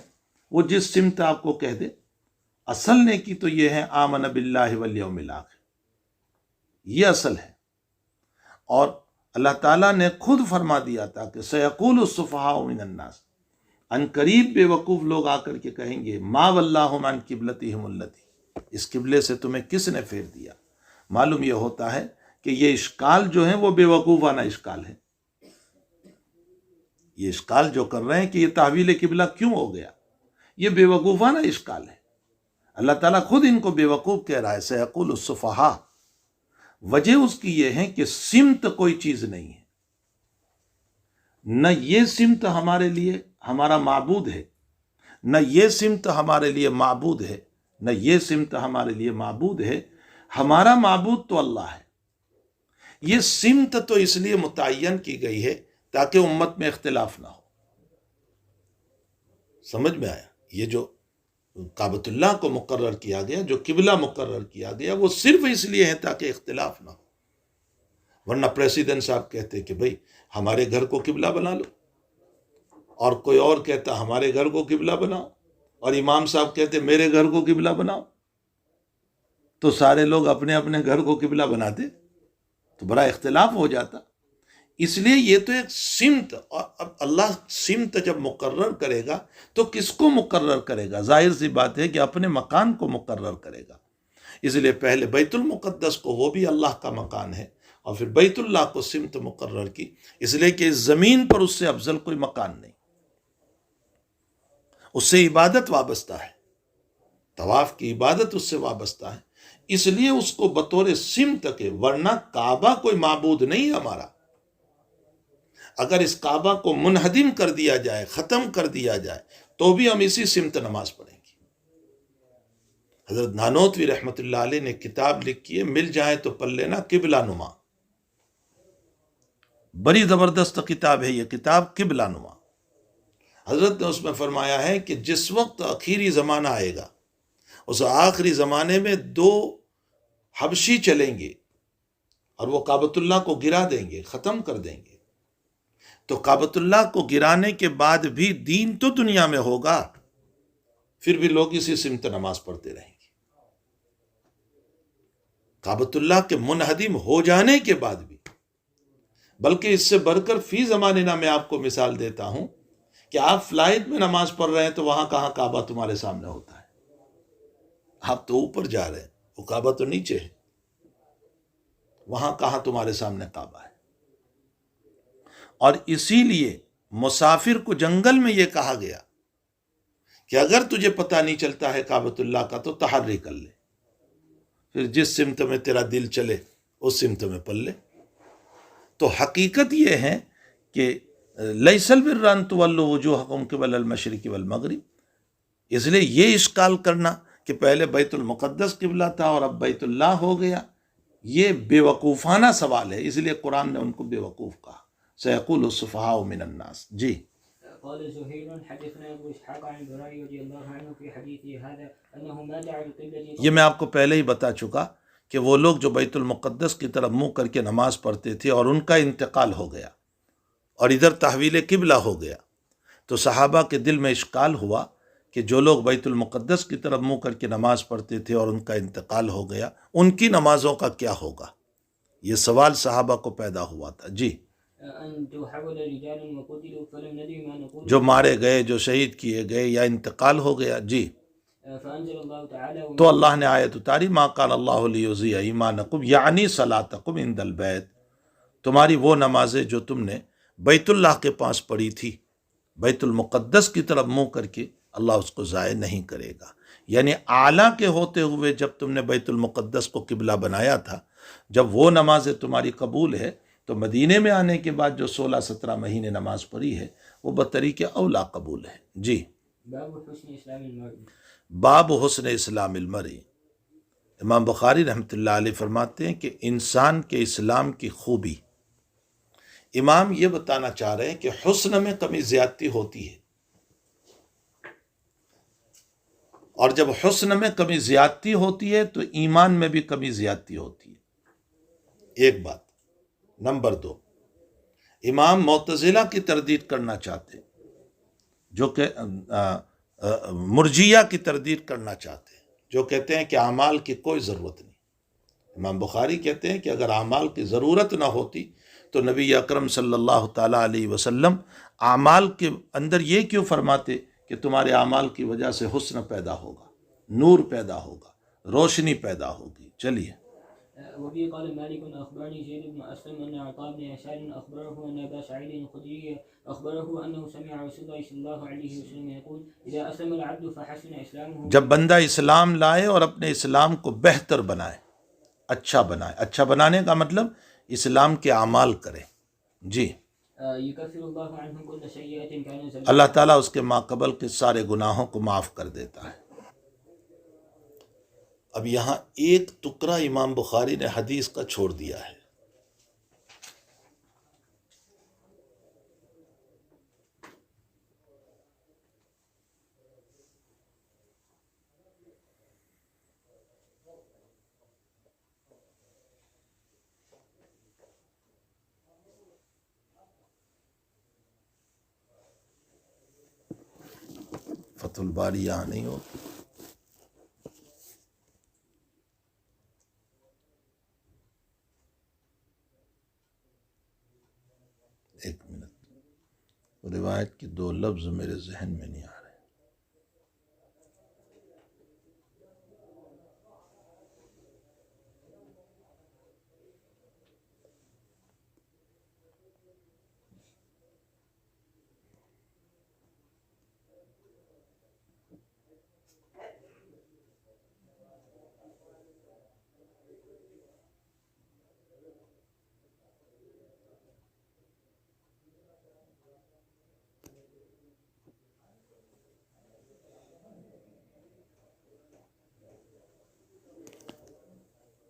S1: وہ جس سمت آپ کو کہہ دے. اصل نیکی تو یہ ہے آمن باللہ والیوم الآخر، یہ اصل ہے. اور اللہ تعالیٰ نے خود فرما دیا تھا کہ سیقول السفہاء من الناس، ان قریب بے وقوف لوگ آ کر کے کہیں گے ما ولاہم عن قبلتہم التی، اس قبلے سے تمہیں کس نے پھیر دیا. معلوم یہ ہوتا ہے کہ یہ اشکال جو ہے وہ بے وقوفانہ اشکال ہے. یہ اشکال جو کر رہے ہیں کہ یہ تحویل قبلہ کیوں ہو گیا، یہ بے وقوفانہ اشکال ہے۔ اللہ تعالیٰ خود ان کو بے وقوف کہہ رہا ہے، سیقول السفہاء۔ وجہ اس کی یہ ہے کہ سمت کوئی چیز نہیں ہے، نہ یہ سمت ہمارے لیے ہمارا معبود ہے، نہ یہ سمت ہمارے لیے معبود ہے، نہ یہ سمت ہمارے لیے معبود ہے۔ ہمارا معبود تو اللہ ہے۔ یہ سمت تو اس لیے متعین کی گئی ہے تاکہ امت میں اختلاف نہ ہو۔ سمجھ میں آیا؟ یہ جو کعبۃ اللہ کو مقرر کیا گیا، جو قبلہ مقرر کیا گیا، وہ صرف اس لیے ہے تاکہ اختلاف نہ ہو۔ ورنہ پریسیڈنٹ صاحب کہتے کہ بھئی ہمارے گھر کو قبلہ بنا لو، اور کوئی اور کہتا ہمارے گھر کو قبلہ بناؤ، اور امام صاحب کہتے میرے گھر کو قبلہ بناؤ، تو سارے لوگ اپنے اپنے گھر کو قبلہ بناتے تو بڑا اختلاف ہو جاتا۔ اس لیے یہ تو ایک سمت، اور اب اللہ سمت جب مقرر کرے گا تو کس کو مقرر کرے گا؟ ظاہر سی بات ہے کہ اپنے مکان کو مقرر کرے گا۔ اس لیے پہلے بیت المقدس کو، وہ بھی اللہ کا مکان ہے، اور پھر بیت اللہ کو سمت مقرر کی، اس لیے کہ اس زمین پر اس سے افضل کوئی مکان نہیں، اس سے عبادت وابستہ ہے، طواف کی عبادت اس سے وابستہ ہے، اس لیے اس کو بطور سمت کے، ورنہ کعبہ کوئی معبود نہیں ہمارا۔ اگر اس کعبہ کو منہدم کر دیا جائے، ختم کر دیا جائے، تو بھی ہم اسی سمت نماز پڑھیں گے۔ حضرت نانوتوی رحمۃ اللہ علیہ نے کتاب لکھی ہے، مل جائے تو پڑھ لینا، قبلہ نما۔ بڑی زبردست کتاب ہے یہ کتاب، قبلہ نما۔ حضرت نے اس میں فرمایا ہے کہ جس وقت آخری زمانہ آئے گا، اس آخری زمانے میں 2 حبشی چلیں گے اور وہ کعبۃ اللہ کو گرا دیں گے، ختم کر دیں گے۔ تو کعبۃ اللہ کو گرانے کے بعد بھی دین تو دنیا میں ہوگا، پھر بھی لوگ اسی سمت نماز پڑھتے رہیں گے۔ کعبۃ اللہ کے منہدم ہو جانے کے بعد بھی، بلکہ اس سے بڑھ کر فی زمانہ میں آپ کو مثال دیتا ہوں کہ آپ فلائٹ میں نماز پڑھ رہے ہیں تو وہاں کہاں کعبہ تمہارے سامنے ہوتا ہے؟ آپ تو اوپر جا رہے ہیں، وہ کعبہ تو نیچے ہے، وہاں کہاں تمہارے سامنے کعبہ ہے؟ اور اسی لیے مسافر کو جنگل میں یہ کہا گیا کہ اگر تجھے پتہ نہیں چلتا ہے کعبۃ اللہ کا تو تحری کر لے، پھر جس سمت میں تیرا دل چلے اس سمت میں پڑھ لے۔ تو حقیقت یہ ہے کہ لیس البر ان تولوا وجوہکم قبل المشرق والمغرب۔ اس لیے یہ اشکال کرنا کہ پہلے بیت المقدس قبلہ تھا اور اب بیت اللہ ہو گیا، یہ بے وقوفانہ سوال ہے، اس لیے قرآن نے ان کو بے وقوف کہا۔ سیقول السفہاء من الناس۔ جی
S2: قال زهير حدثنا ابو اسحاق عن البراء رضي الله عنه في حديثه هذا انه ما دعا بالقبلة۔
S1: یہ میں آپ کو پہلے ہی بتا چکا کہ وہ لوگ جو بیت المقدس کی طرف منہ کر کے نماز پڑھتے تھے اور ان کا انتقال ہو گیا اور ادھر تحویل قبلہ ہو گیا، تو صحابہ کے دل میں اشکال ہوا کہ جو لوگ بیت المقدس کی طرف منہ کر کے نماز پڑھتے تھے اور ان کا انتقال ہو گیا، ان کی نمازوں کا کیا ہوگا؟ یہ سوال صحابہ کو پیدا ہوا تھا۔ جی جو مارے گئے، جو شہید کیے گئے یا انتقال ہو گیا۔ جی تو اللہ نے آیت اتاری، ما قال اللہ لیضیع ایمانکم یعنی صلاتکم عند البیت، تمہاری وہ نمازیں جو تم نے بیت اللہ کے پاس پڑھی تھی، بیت المقدس کی طرف منہ کر کے، اللہ اس کو ضائع نہیں کرے گا۔ یعنی اعلیٰ کے ہوتے ہوئے جب تم نے بیت المقدس کو قبلہ بنایا تھا، جب وہ نمازیں تمہاری قبول ہے، تو مدینے میں آنے کے بعد جو 16-17 مہینے نماز پڑھی ہے وہ بطریق اولا قبول ہے۔ جی باب حسن اسلام المرء۔ امام بخاری رحمۃ اللہ علیہ فرماتے ہیں کہ انسان کے اسلام کی خوبی، امام یہ بتانا چاہ رہے ہیں کہ حسن میں کمی زیادتی ہوتی ہے، اور جب حسن میں کمی زیادتی ہوتی ہے تو ایمان میں بھی کمی زیادتی ہوتی ہے۔ ایک بات۔ نمبر 2، امام معتزلہ کی تردید کرنا چاہتے، جو کہ مرجیہ کی تردید کرنا چاہتے ہیں، جو کہتے ہیں کہ اعمال کی کوئی ضرورت نہیں۔ امام بخاری کہتے ہیں کہ اگر اعمال کی ضرورت نہ ہوتی تو نبی اکرم صلی اللہ تعالیٰ علیہ وسلم اعمال کے اندر یہ کیوں فرماتے کہ تمہارے اعمال کی وجہ سے حسن پیدا ہوگا، نور پیدا ہوگا، روشنی پیدا ہوگی۔ چلیے
S2: وفي قال مالك أخبرني زيد بن أسلم أن عطاء بن يسار أخبره أن أبا سعيد الخدري أخبره أنه سمع رسول الله صلى الله عليه وسلم يقول إذا أسلم العبد فحسن إسلامه.
S1: جب بندہ اسلام لائے اور اپنے اسلام کو بہتر بنائے، اچھا بنائے، اچھا بنانے کا مطلب اسلام کے اعمال کرے. جی.
S2: يكفر الله عنه كل سيئة كان زلفا.
S1: اللہ تعالیٰ اس کے ماقبل کے سارے گناہوں کو معاف کر دیتا ہے. اب یہاں ایک ٹکڑا امام بخاری نے حدیث کا چھوڑ دیا ہے. فتح الباری یہاں نہیں ہو. ایک منٹ، روایت کے دو لفظ میرے ذہن میں نہیں آ رہے.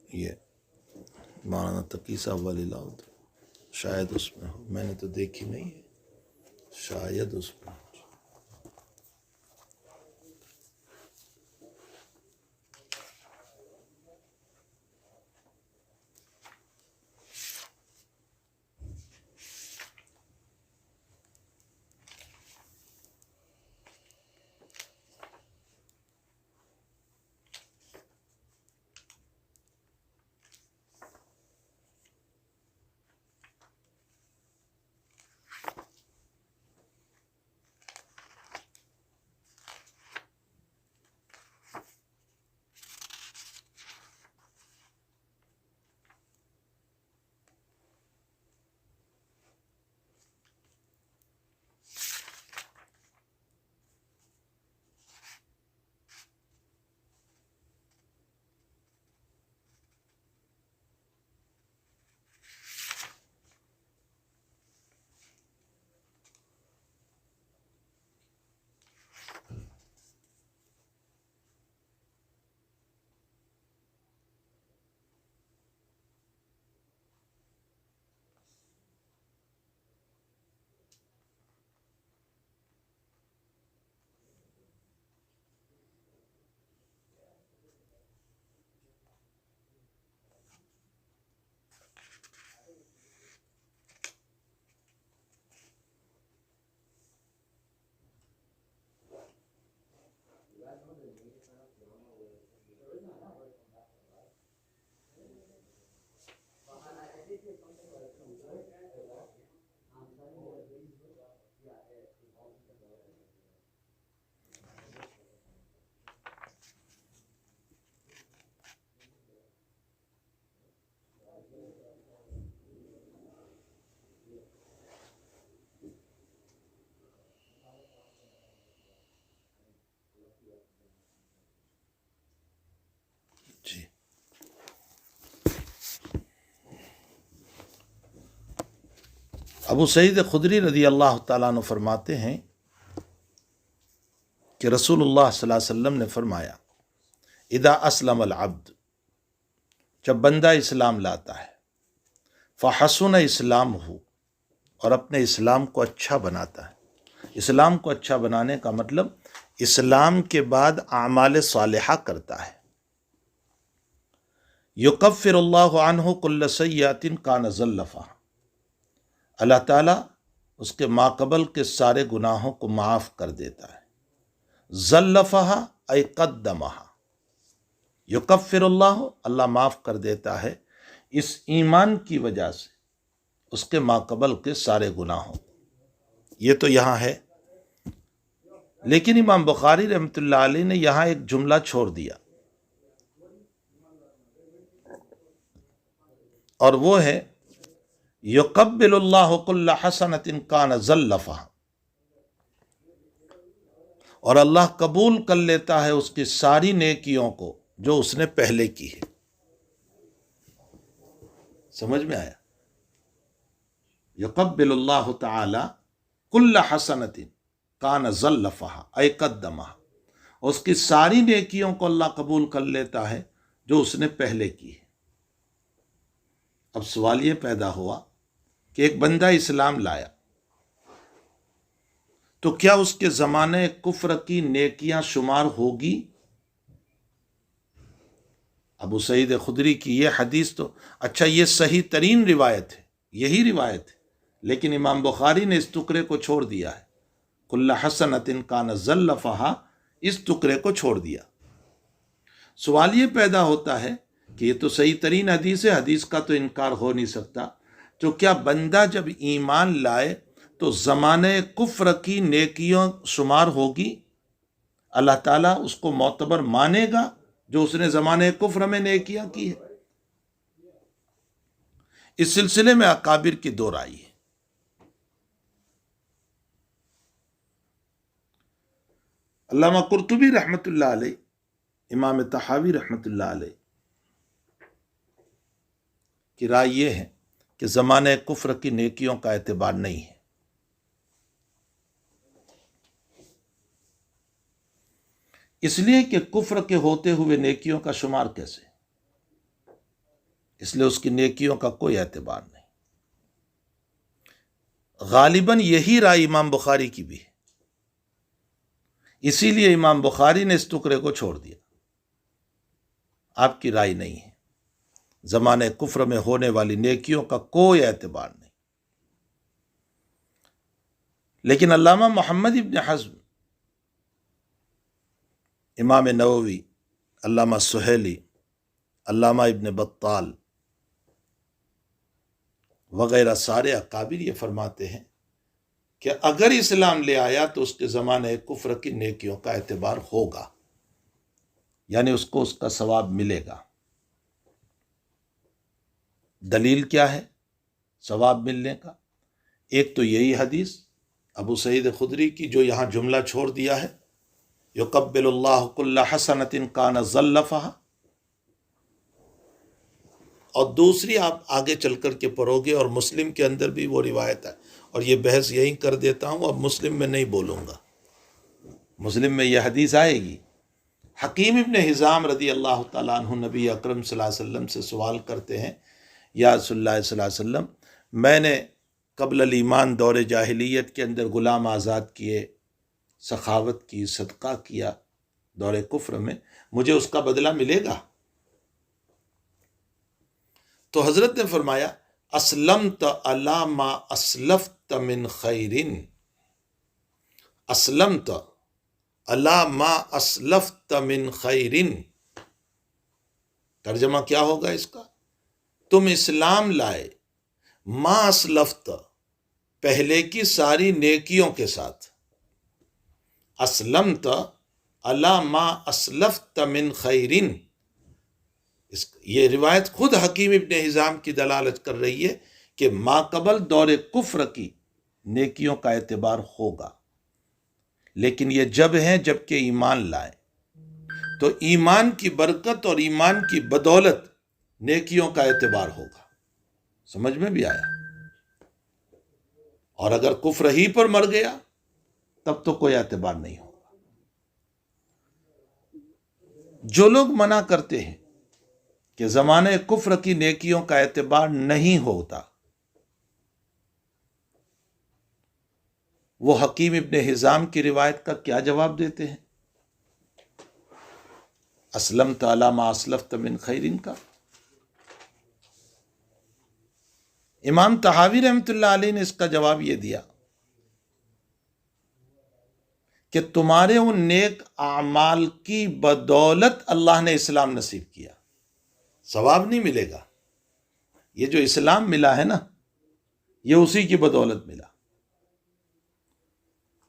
S1: یہ مولانا تقی صاحب والی لاؤد شاید اس میں ہو، میں نے تو دیکھی نہیں ہے، شاید اس میں. جی. ابو سعید خدری رضی اللہ تعالیٰ عنہ فرماتے ہیں کہ رسول اللہ صلی اللہ علیہ وسلم نے فرمایا اذا اسلم العبد، جب بندہ اسلام لاتا ہے، فحسن اسلام ہو، اور اپنے اسلام کو اچھا بناتا ہے. اسلام کو اچھا بنانے کا مطلب اسلام کے بعد اعمال صالحہ کرتا ہے. یکفر اللہ عنہ کل سیئۃ کان زلفا، اللہ تعالیٰ اس کے ماقبل کے سارے گناہوں کو معاف کر دیتا ہے. زلفہا ای قدمہا، یکفر اللہ، اللہ معاف کر دیتا ہے اس ایمان کی وجہ سے اس کے ماقبل کے سارے گناہوں. یہ تو یہاں ہے، لیکن امام بخاری رحمۃ اللہ علیہ نے یہاں ایک جملہ چھوڑ دیا، اور وہ ہے یقبل اللہ کل حسنۃ کان زلفہا، اور اللہ قبول کر لیتا ہے اس کی ساری نیکیوں کو جو اس نے پہلے کی ہے۔ سمجھ میں آیا؟ یقبل اللہ تعالی کل حسنۃ کان زلفہا اے قدمہا، اس کی ساری نیکیوں کو اللہ قبول کر لیتا ہے جو اس نے پہلے کی ہے۔ اب سوال یہ پیدا ہوا کہ ایک بندہ اسلام لایا تو کیا اس کے زمانے کفر کی نیکیاں شمار ہوگی؟ ابو سعید خدری کی یہ حدیث تو اچھا یہ صحیح ترین روایت ہے، یہی روایت ہے، لیکن امام بخاری نے اس ٹکڑے کو چھوڑ دیا ہے، کل حسنۃ کان زلفہا، اس ٹکڑے کو چھوڑ دیا۔ سوال یہ پیدا ہوتا ہے کہ یہ تو صحیح ترین حدیث ہے، حدیث کا تو انکار ہو نہیں سکتا، تو کیا بندہ جب ایمان لائے تو زمانے کفر کی نیکیوں شمار ہوگی؟ اللہ تعالیٰ اس کو معتبر مانے گا جو اس نے زمانے کفر میں نیکیاں کی ہے؟ اس سلسلے میں اکابر کی دو رائے ہے۔ علامہ قرطبی رحمۃ اللہ علیہ، امام طحاوی رحمۃ اللہ علیہ کی رائے یہ ہے کہ زمانے کفر کی نیکیوں کا اعتبار نہیں ہے۔ اس لیے کہ کفر کے ہوتے ہوئے نیکیوں کا شمار کیسے؟ اس لیے اس کی نیکیوں کا کوئی اعتبار نہیں۔ غالباً یہی رائے امام بخاری کی بھی ہے، اسی لیے امام بخاری نے اس ٹکڑے کو چھوڑ دیا۔ آپ کی رائے نہیں ہے، زمانے کفر میں ہونے والی نیکیوں کا کوئی اعتبار نہیں۔ لیکن علامہ محمد ابن حزم، امام نووی، علامہ سہیلی، علامہ ابن بطال وغیرہ سارے اکابر یہ فرماتے ہیں کہ اگر اسلام لے آیا تو اس کے زمانے کفر کی نیکیوں کا اعتبار ہوگا، یعنی اس کو اس کا ثواب ملے گا۔ دلیل کیا ہے ثواب ملنے کا؟ ایک تو یہی حدیث ابو سعید خدری کی جو یہاں جملہ چھوڑ دیا ہے، یقبل اللہ کل حسنۃ کان زلفہا، اور دوسری آپ آگے چل کر کے پڑھو گے، اور مسلم کے اندر بھی وہ روایت ہے، اور یہ بحث یہیں کر دیتا ہوں، اب مسلم میں نہیں بولوں گا، مسلم میں یہ حدیث آئے گی۔ حکیم ابن حزام رضی اللہ تعالیٰ عنہ نبی اکرم صلی اللہ علیہ وسلم سے سوال کرتے ہیں، یا رسول اللہ صلی اللہ علیہ وسلم، میں نے قبل الایمان دور جاہلیت کے اندر غلام آزاد کیے، سخاوت کی، صدقہ کیا، دور کفر میں مجھے اس کا بدلہ ملے گا؟ تو حضرت نے فرمایا، اسلمت علی ما اسلفت من خیر، اسلمت علی ما اسلفت من خیر۔ ترجمہ کیا ہوگا اس کا؟ تم اسلام لائے ما اسلفت، پہلے کی ساری نیکیوں کے ساتھ، اسلمت علی ما اسلفت من خیر۔ یہ روایت خود حکیم ابن حزام کی دلالت کر رہی ہے کہ ما قبل دور کفر کی نیکیوں کا اعتبار ہوگا، لیکن یہ جب ہیں جب کہ ایمان لائے، تو ایمان کی برکت اور ایمان کی بدولت نیکیوں کا اعتبار ہوگا۔ سمجھ میں بھی آیا؟ اور اگر کفر ہی پر مر گیا تب تو کوئی اعتبار نہیں ہوگا۔ جو لوگ منع کرتے ہیں کہ زمانے کفر کی نیکیوں کا اعتبار نہیں ہوتا، وہ حکیم ابن حزام کی روایت کا کیا جواب دیتے ہیں؟ اسلمت علی ما اسلفت من خیر کا۔ امام طحاوی رحمۃ اللہ علیہ نے اس کا جواب یہ دیا کہ تمہارے ان نیک اعمال کی بدولت اللہ نے اسلام نصیب کیا، ثواب نہیں ملے گا۔ یہ جو اسلام ملا ہے نا، یہ اسی کی بدولت ملا۔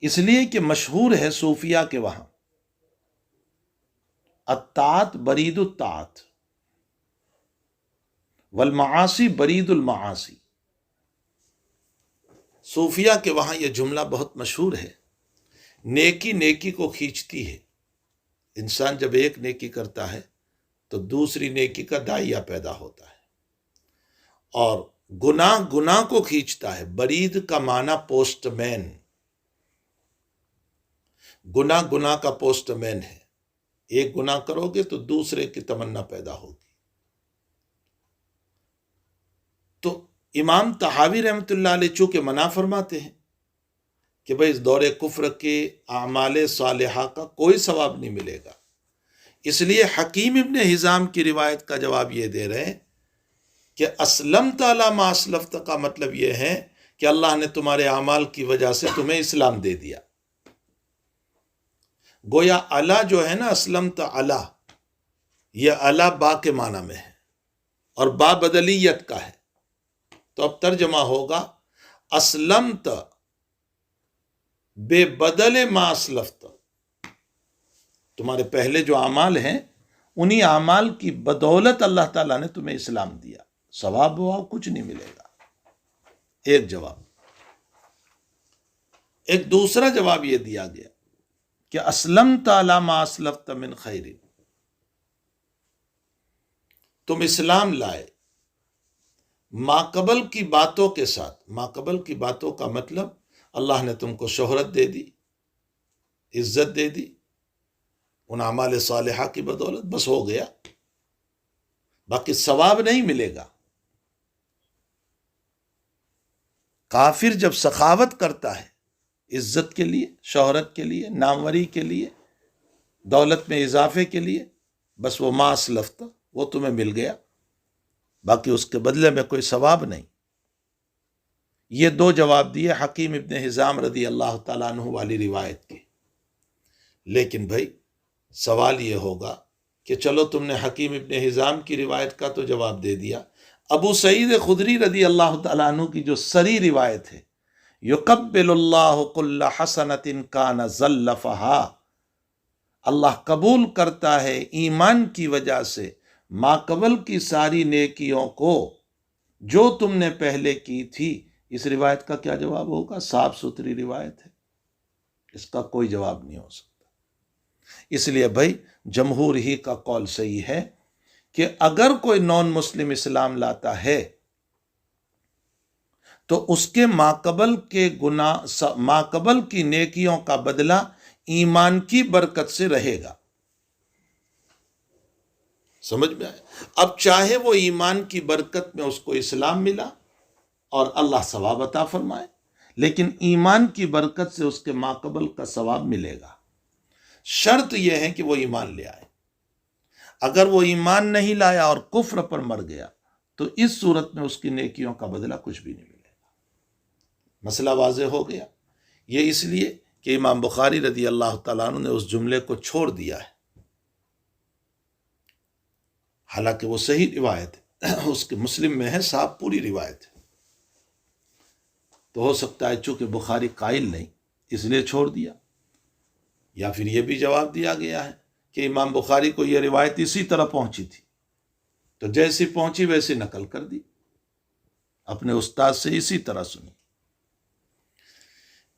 S1: اس لیے کہ مشہور ہے صوفیہ کے وہاں، الطاعت برید الطاعت والمعاصی برید المعاصی، صوفیہ کے وہاں یہ جملہ بہت مشہور ہے، نیکی نیکی کو کھینچتی ہے۔ انسان جب ایک نیکی کرتا ہے تو دوسری نیکی کا داعیہ پیدا ہوتا ہے، اور گناہ گناہ کو کھینچتا ہے۔ برید کا معنی پوسٹ مین، گناہ گناہ کا پوسٹ مین ہے۔ ایک گناہ کرو گے تو دوسرے کی تمنا پیدا ہوگی۔ تو امام طحاوی رحمۃ اللہ علیہ چونکہ منع فرماتے ہیں کہ بھئی اس دور کفر کے اعمال صالحہ کا کوئی ثواب نہیں ملے گا، اس لیے حکیم ابن حزام کی روایت کا جواب یہ دے رہے ہیں کہ اسلمت علی ما اسلفت کا مطلب یہ ہے کہ اللہ نے تمہارے اعمال کی وجہ سے تمہیں اسلام دے دیا۔ گویا علا جو ہے نا، اسلمت علا، یہ علا با کے معنی میں ہے اور با بدلیت کا ہے، تو اب ترجمہ ہوگا اسلمت بے بدل ما اسلفت، تمہارے پہلے جو اعمال ہیں انہی اعمال کی بدولت اللہ تعالیٰ نے تمہیں اسلام دیا، ثواب واب کچھ نہیں ملے گا۔ ایک جواب۔ ایک دوسرا جواب یہ دیا گیا کہ اسلمت علی ما اسلفت من خیر، تم اسلام لائے ماقبل کی باتوں کے ساتھ۔ ماقبل کی باتوں کا مطلب اللہ نے تم کو شہرت دے دی، عزت دے دی ان اعمال صالحہ کی بدولت، بس ہو گیا، باقی ثواب نہیں ملے گا۔ کافر جب سخاوت کرتا ہے عزت کے لیے، شہرت کے لیے، ناموری کے لیے، دولت میں اضافے کے لیے، بس وہ ما اسلفت، وہ تمہیں مل گیا، باقی اس کے بدلے میں کوئی ثواب نہیں۔ یہ دو جواب دیے حکیم ابن حزام رضی اللہ تعالیٰ عنہ والی روایت کے۔ لیکن بھائی سوال یہ ہوگا کہ چلو تم نے حکیم ابن حزام کی روایت کا تو جواب دے دیا، ابو سعید خدری رضی اللہ تعالیٰ عنہ کی جو سری روایت ہے، یقبل اللہ کل حسنۃ کان زلفہا، اللہ قبول کرتا ہے ایمان کی وجہ سے ماقبل کی ساری نیکیوں کو جو تم نے پہلے کی تھی۔ اس روایت کا کیا جواب ہوگا؟ صاف ستھری روایت ہے، اس کا کوئی جواب نہیں ہو سکتا۔ اس لیے بھائی جمہور ہی کا قول صحیح ہے کہ اگر کوئی نان مسلم اسلام لاتا ہے تو اس کے ماقبل کے گناہ، ماقبل کی نیکیوں کا بدلہ ایمان کی برکت سے رہے گا۔ سمجھ میں آئے؟ اب چاہے وہ ایمان کی برکت میں اس کو اسلام ملا اور اللہ ثواب عطا فرمائے، لیکن ایمان کی برکت سے اس کے ماقبل کا ثواب ملے گا۔ شرط یہ ہے کہ وہ ایمان لے آئے۔ اگر وہ ایمان نہیں لایا اور کفر پر مر گیا تو اس صورت میں اس کی نیکیوں کا بدلہ کچھ بھی نہیں ملے گا۔ مسئلہ واضح ہو گیا۔ یہ اس لیے کہ امام بخاری رضی اللہ تعالیٰ عنہ نے اس جملے کو چھوڑ دیا ہے، حالانکہ وہ صحیح روایت ہے، اس کے مسلم میں ہے، صاحب پوری روایت ہے، تو ہو سکتا ہے چونکہ بخاری قائل نہیں اس لیے چھوڑ دیا، یا پھر یہ بھی جواب دیا گیا ہے کہ امام بخاری کو یہ روایت اسی طرح پہنچی تھی تو جیسی پہنچی ویسی نقل کر دی، اپنے استاد سے اسی طرح سنی۔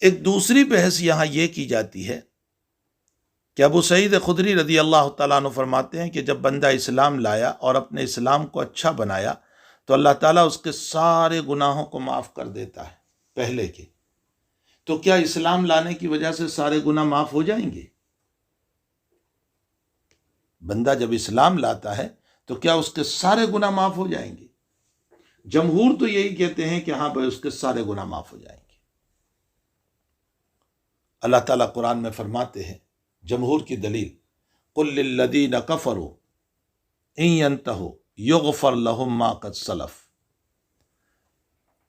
S1: ایک دوسری بحث یہاں یہ کی جاتی ہے کہ ابو سعید خدری رضی اللہ تعالیٰ عنہ فرماتے ہیں کہ جب بندہ اسلام لایا اور اپنے اسلام کو اچھا بنایا تو اللہ تعالیٰ اس کے سارے گناہوں کو معاف کر دیتا ہے پہلے کے۔ تو کیا اسلام لانے کی وجہ سے سارے گناہ معاف ہو جائیں گے؟ بندہ جب اسلام لاتا ہے تو کیا اس کے سارے گناہ معاف ہو جائیں گے؟ جمہور تو یہی کہتے ہیں کہ ہاں بھائی اس کے سارے گناہ معاف ہو جائیں گے۔ اللہ تعالیٰ قرآن میں فرماتے ہیں، جمہور کی دلیل، قُلْ لِلَّذِينَ كَفَرُوا إِن يَنْتَهُوا يُغْفَرْ لَهُم مَّا قَدْ سَلَفَ،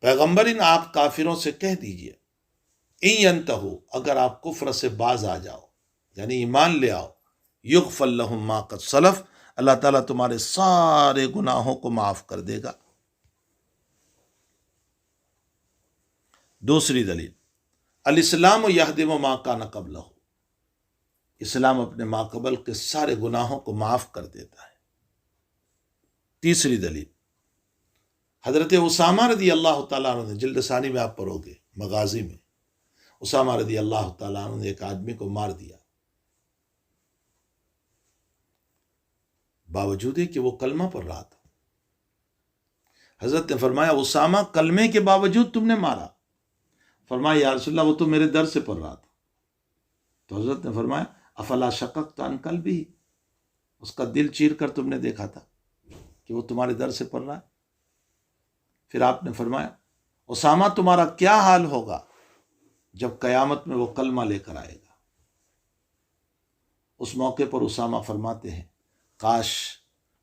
S1: پیغمبر ان آپ کافروں سے کہہ دیجئے، إِن يَنْتَهُوا، اگر آپ کفر سے باز آ جاؤ یعنی ایمان لے آؤ، يُغْفَرْ لَهُم مَّا قَدْ سَلَفَ، اللہ تعالیٰ تمہارے سارے گناہوں کو معاف کر دے گا۔ دوسری دلیل، الاسلام یہدم ما کان قبلہ، اسلام اپنے ماقبل کے سارے گناہوں کو معاف کر دیتا ہے۔ تیسری دلیل، حضرت اسامہ رضی اللہ تعالیٰ عنہ، جلد ثانی میں آپ پڑھو گے، مغازی میں اسامہ رضی اللہ تعالیٰ عنہ نے ایک آدمی کو مار دیا، باوجود کہ وہ کلمہ پڑھ رہا تھا۔ حضرت نے فرمایا اسامہ کلمے کے باوجود تم نے مارا؟ فرمایا یا رسول اللہ وہ تو میرے در سے پڑھ رہا تھا۔ تو حضرت نے فرمایا افلا شققت عن قلبہ، اس کا دل چیر کر تم نے دیکھا تھا کہ وہ تمہارے در سے پڑھ رہا ہے؟ پھر آپ نے فرمایا اسامہ تمہارا کیا حال ہوگا جب قیامت میں وہ کلمہ لے کر آئے گا؟ اس موقع پر اسامہ فرماتے ہیں کاش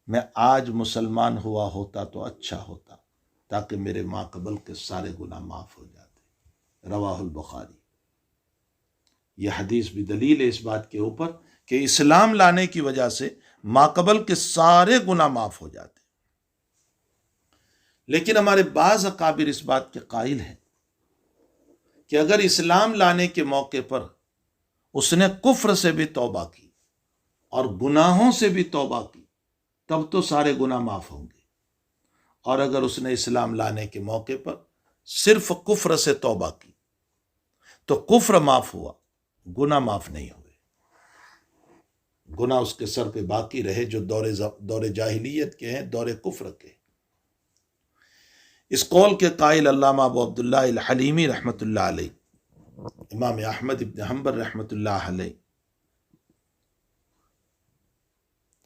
S1: میں آج مسلمان ہوا ہوتا تو اچھا ہوتا، تاکہ میرے ماقبل کے سارے گناہ معاف ہو جاتے۔ رواہ البخاری۔ یہ حدیث بھی دلیل ہے اس بات کے اوپر کہ اسلام لانے کی وجہ سے ماقبل کے سارے گناہ معاف ہو جاتے۔ لیکن ہمارے بعض اکابر اس بات کے قائل ہیں کہ اگر اسلام لانے کے موقع پر اس نے کفر سے بھی توبہ کی اور گناہوں سے بھی توبہ کی تب تو سارے گناہ معاف ہوں گے، اور اگر اس نے اسلام لانے کے موقع پر صرف کفر سے توبہ کی تو کفر معاف ہوا، گناہ معاف نہیں ہوئے، گناہ اس کے سر پہ باقی رہے جو دور جاہلیت کے ہیں، دور کفر کے۔ اس قول کے قائل علامہ ابو عبداللہ الحلیمی رحمۃ اللہ علیہ، امام احمد ابن حنبل رحمۃ اللہ علیہ،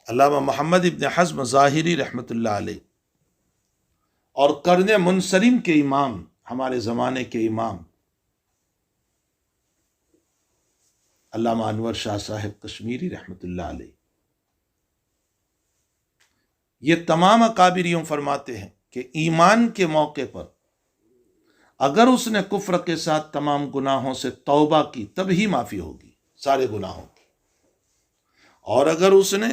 S1: علامہ محمد ابن حزم ظاہری رحمۃ اللہ علیہ، اور قرن منصرم کے امام، ہمارے زمانے کے امام علامہ انور شاہ صاحب کشمیری رحمۃ اللہ علیہ، یہ تمام اکابر یوں فرماتے ہیں کہ ایمان کے موقع پر اگر اس نے کفر کے ساتھ تمام گناہوں سے توبہ کی تب ہی معافی ہوگی سارے گناہوں کی، اور اگر اس نے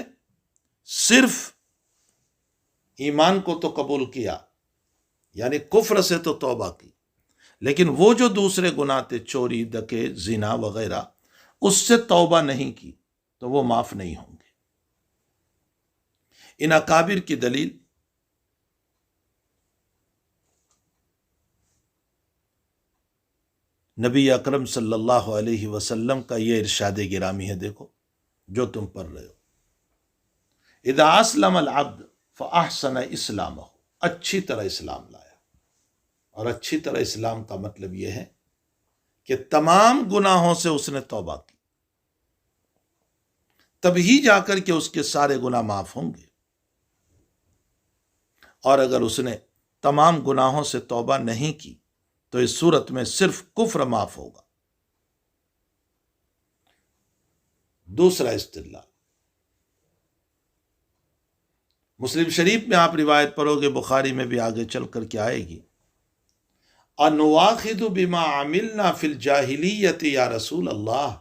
S1: صرف ایمان کو تو قبول کیا یعنی کفر سے تو توبہ کی، لیکن وہ جو دوسرے گناہ تھے چوری، ڈکیت، زنا وغیرہ، اس سے توبہ نہیں کی تو وہ معاف نہیں ہوں گے۔ ان اکابر کی دلیل نبی اکرم صلی اللہ علیہ وسلم کا یہ ارشاد گرامی ہے، دیکھو جو تم پڑھ رہے ہو، اذا اسلم العبد فاحسن اسلامہ، اچھی طرح اسلام لایا، اور اچھی طرح اسلام کا مطلب یہ ہے کہ تمام گناہوں سے اس نے توبہ کی، تب ہی جا کر کے اس کے سارے گناہ معاف ہوں گے، اور اگر اس نے تمام گناہوں سے توبہ نہیں کی تو اس صورت میں صرف کفر معاف ہوگا۔ دوسرا استدلال، مسلم شریف میں آپ روایت پڑھو گے، بخاری میں بھی آگے چل کر کے آئے گی، انواخذ بما عملنا فی الجاہلیت یا رسول اللہ،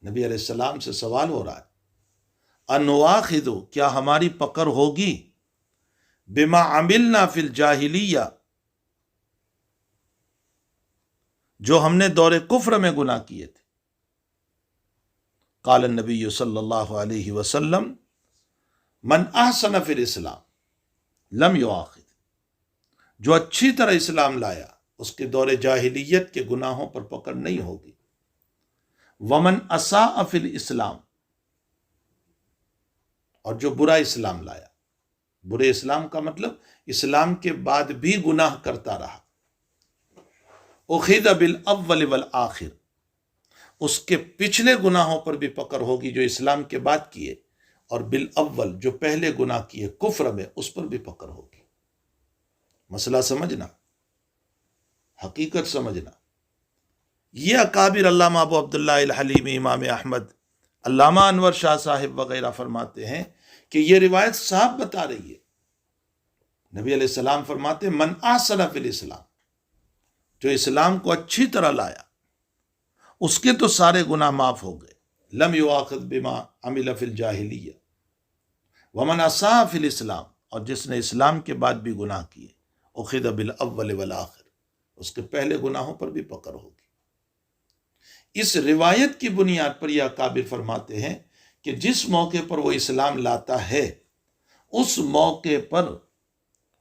S1: نبی علیہ السلام سے سوال ہو رہا ہے، انواخذ کیا ہماری پکڑ ہوگی، بما عملنا فی الجاہلیہ جو ہم نے دور کفر میں گناہ کیے تھے۔ قال النبی صلی اللہ علیہ وسلم من احسن فی الاسلام لم یؤاخذ، جو اچھی طرح اسلام لایا اس کے دور جاہلیت کے گناہوں پر پکڑ نہیں ہوگی۔ ومن اساء فی الاسلام، اور جو برا اسلام لایا، برے اسلام کا مطلب اسلام کے بعد بھی گناہ کرتا رہا، اخذ بالاول والآخر، اس کے پچھلے گناہوں پر بھی پکڑ ہوگی جو اسلام کے بعد کیے، اور بالاول جو پہلے گناہ کیے کفر میں اس پر بھی پکڑ ہوگی۔ مسئلہ سمجھنا، حقیقت سمجھنا۔ یہ اکابر علامہ ابو عبداللہ الحلیمی، امام احمد، علامہ انور شاہ صاحب وغیرہ فرماتے ہیں کہ یہ روایت صاحب بتا رہی ہے، نبی علیہ السلام فرماتے من احسن فی الاسلام، جو اسلام کو اچھی طرح لایا اس کے تو سارے گناہ معاف ہو گئے، لم یؤاخذ بما عمل فی الجاہلیہ، ومن اساء فی الاسلام، اور جس نے اسلام کے بعد بھی گناہ کیے، اخذ بالاول والآخر، اس کے پہلے گناہوں پر بھی پکڑ ہوگی۔ اس روایت کی بنیاد پر یہ اکابر فرماتے ہیں کہ جس موقع پر وہ اسلام لاتا ہے اس موقع پر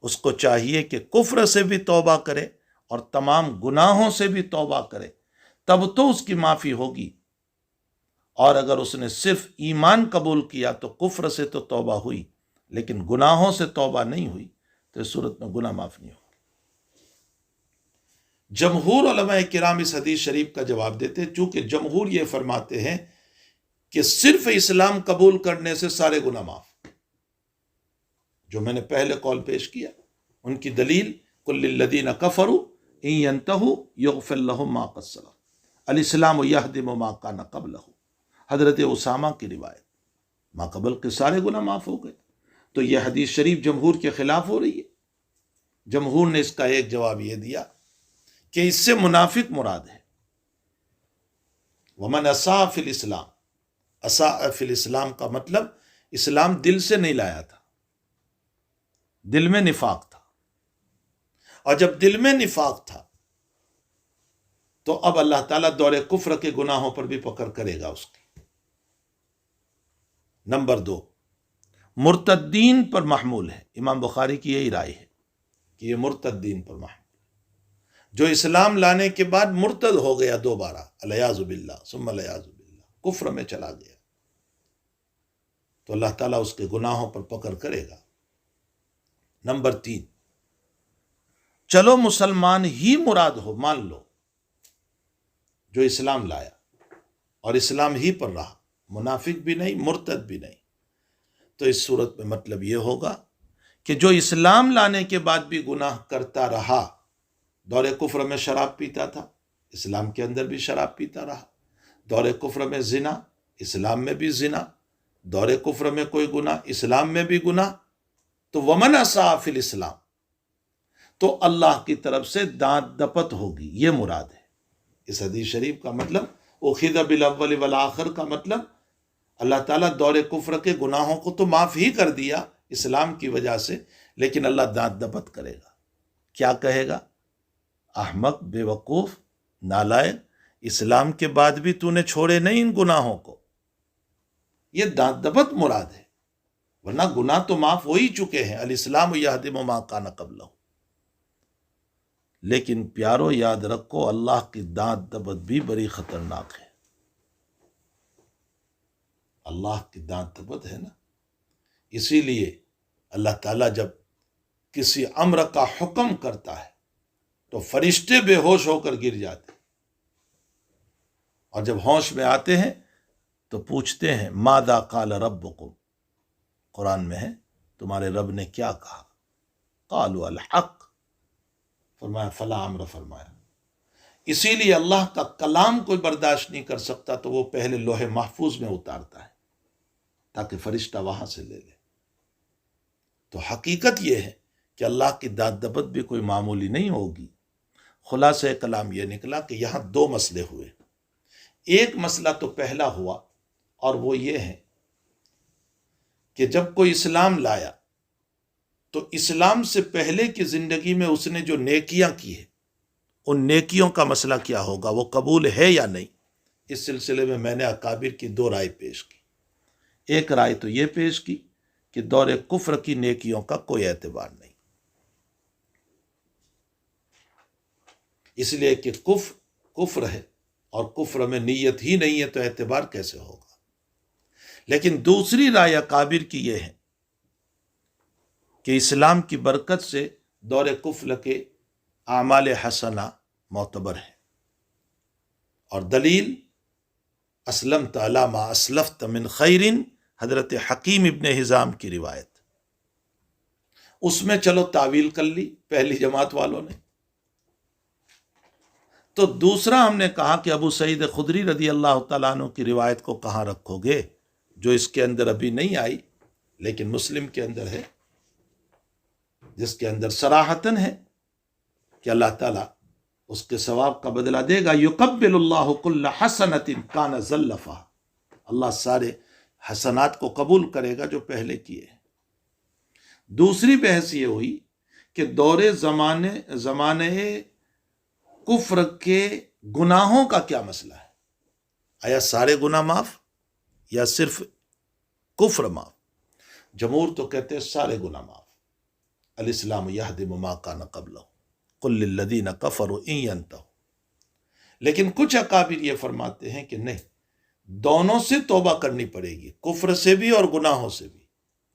S1: اس کو چاہیے کہ کفر سے بھی توبہ کرے اور تمام گناہوں سے بھی توبہ کرے، تب تو اس کی معافی ہوگی۔ اور اگر اس نے صرف ایمان قبول کیا تو کفر سے تو توبہ ہوئی، لیکن گناہوں سے توبہ نہیں ہوئی، تو اس صورت میں گناہ معاف نہیں ہوگا۔ جمہور علماء کرام اس حدیث شریف کا جواب دیتے ہیں، چونکہ جمہور یہ فرماتے ہیں کہ صرف اسلام قبول کرنے سے سارے گناہ معاف۔ جو میں نے پہلے قول پیش کیا، ان کی دلیل کل الذین کفروا ان ینتہوا یغفر لہم ما قد سلف، الاسلام یہدم ما کان قبلہ، حضرت اسامہ کی روایت، ما قبل کے سارے گناہ معاف ہو گئے۔ تو یہ حدیث شریف جمہور کے خلاف ہو رہی ہے۔ جمہور نے اس کا ایک جواب یہ دیا کہ اس سے منافق مراد ہے۔ ومن اساء فی الاسلام، اساء فی الاسلام کا مطلب اسلام دل سے نہیں لایا تھا، دل میں نفاق تھا، اور جب دل میں نفاق تھا تو اب اللہ تعالیٰ دور کفر کے گناہوں پر بھی پکڑ کرے گا اس کی۔ نمبر 2، مرتدین پر محمول ہے۔ امام بخاری کی یہی رائے ہے کہ یہ مرتدین پر محمول، جو اسلام لانے کے بعد مرتد ہو گیا دوبارہ، الیاذ باللہ ثم الیاذ باللہ، کفر میں چلا گیا، تو اللہ تعالیٰ اس کے گناہوں پر پکڑ کرے گا۔ نمبر 3، چلو مسلمان ہی مراد ہو، مان لو، جو اسلام لایا اور اسلام ہی پر رہا، منافق بھی نہیں، مرتد بھی نہیں، تو اس صورت میں مطلب یہ ہوگا کہ جو اسلام لانے کے بعد بھی گناہ کرتا رہا، دور کفر میں شراب پیتا تھا، اسلام کے اندر بھی شراب پیتا رہا، دور کفر میں زنا، اسلام میں بھی زنا، دور کفر میں کوئی گناہ، اسلام میں بھی گناہ، تو ومن اساء فی الاسلام، تو اللہ کی طرف سے دانت دپت ہوگی، یہ مراد ہے۔ اس حدیث شریف کا مطلب اخذ بالاول والآخر کا مطلب اللہ تعالیٰ دور کفر کے گناہوں کو تو معاف ہی کر دیا اسلام کی وجہ سے، لیکن اللہ دانت دپت کرے گا۔ کیا کہے گا؟ احمق، بے وقوف، نالائق، اسلام کے بعد بھی تو نے چھوڑے نہیں ان گناہوں کو، یہ دانت دپت مراد ہے، ورنہ گناہ تو معاف ہو ہی چکے ہیں، الاسلام یہدم ما کان قبلہ۔ لیکن پیارو یاد رکھو، اللہ کی دانت دپت بھی بڑی خطرناک ہے۔ اللہ کی دانت دپت ہے نا، اسی لیے اللہ تعالیٰ جب کسی امر کا حکم کرتا ہے تو فرشتے بے ہوش ہو کر گر جاتے، اور جب ہوش میں آتے ہیں تو پوچھتے ہیں ماذا قال ربکم، قرآن میں ہے تمہارے رب نے کیا کہا، قالوا الحق، فرمایا فلا امر، فرمایا۔ اسی لیے اللہ کا کلام کوئی برداشت نہیں کر سکتا تو وہ پہلے لوح محفوظ میں اتارتا ہے تاکہ فرشتہ وہاں سے لے لے۔ تو حقیقت یہ ہے کہ اللہ کی دانت دپت بھی کوئی معمولی نہیں ہوگی۔ خلاصہ کلام یہ نکلا کہ یہاں 2 مسئلے ہوئے۔ ایک مسئلہ تو پہلا ہوا، اور وہ یہ ہے کہ جب کوئی اسلام لایا تو اسلام سے پہلے کی زندگی میں اس نے جو نیکیاں کی ہیں، ان نیکیوں کا مسئلہ کیا ہوگا، وہ قبول ہے یا نہیں۔ اس سلسلے میں میں نے اکابر کی 2 رائے پیش کی۔ ایک رائے تو یہ پیش کی کہ دور کفر کی نیکیوں کا کوئی اعتبار نہیں، اس لیے کہ کفر ہے، اور کفر میں نیت ہی نہیں ہے تو اعتبار کیسے ہوگا۔ لیکن دوسری رائے اکابر کی یہ ہے کہ اسلام کی برکت سے دور کفر کے اعمال حسنہ معتبر ہے، اور دلیل اسلمت علی ما اسلفت من خیر، حضرت حکیم ابن حزام کی روایت، اس میں چلو تعویل کر لی پہلی جماعت والوں نے۔ تو دوسرا ہم نے کہا کہ ابو سعید خدری رضی اللہ تعالیٰ عنہ کی روایت کو کہاں رکھو گے، جو اس کے اندر ابھی نہیں آئی لیکن مسلم کے اندر ہے، جس کے اندر صراحتاً ہے کہ اللہ تعالیٰ اس کے ثواب کا بدلہ دے گا۔ یقبل اللہ کل حسنۃ کان زلفا، اللہ سارے حسنات کو قبول کرے گا جو پہلے کیے ہیں۔ دوسری بحث یہ ہوئی کہ دور زمانے کفر کے گناہوں کا کیا مسئلہ ہے، آیا سارے گناہ معاف یا صرف کفر معاف؟ جمہور تو کہتے ہیں سارے گناہ معاف، الاسلام یہدم ما کان قبلہ قل للذین کفروا ان ینتہوا۔ لیکن کچھ اکابر یہ فرماتے ہیں کہ نہیں، دونوں سے توبہ کرنی پڑے گی، کفر سے بھی اور گناہوں سے بھی،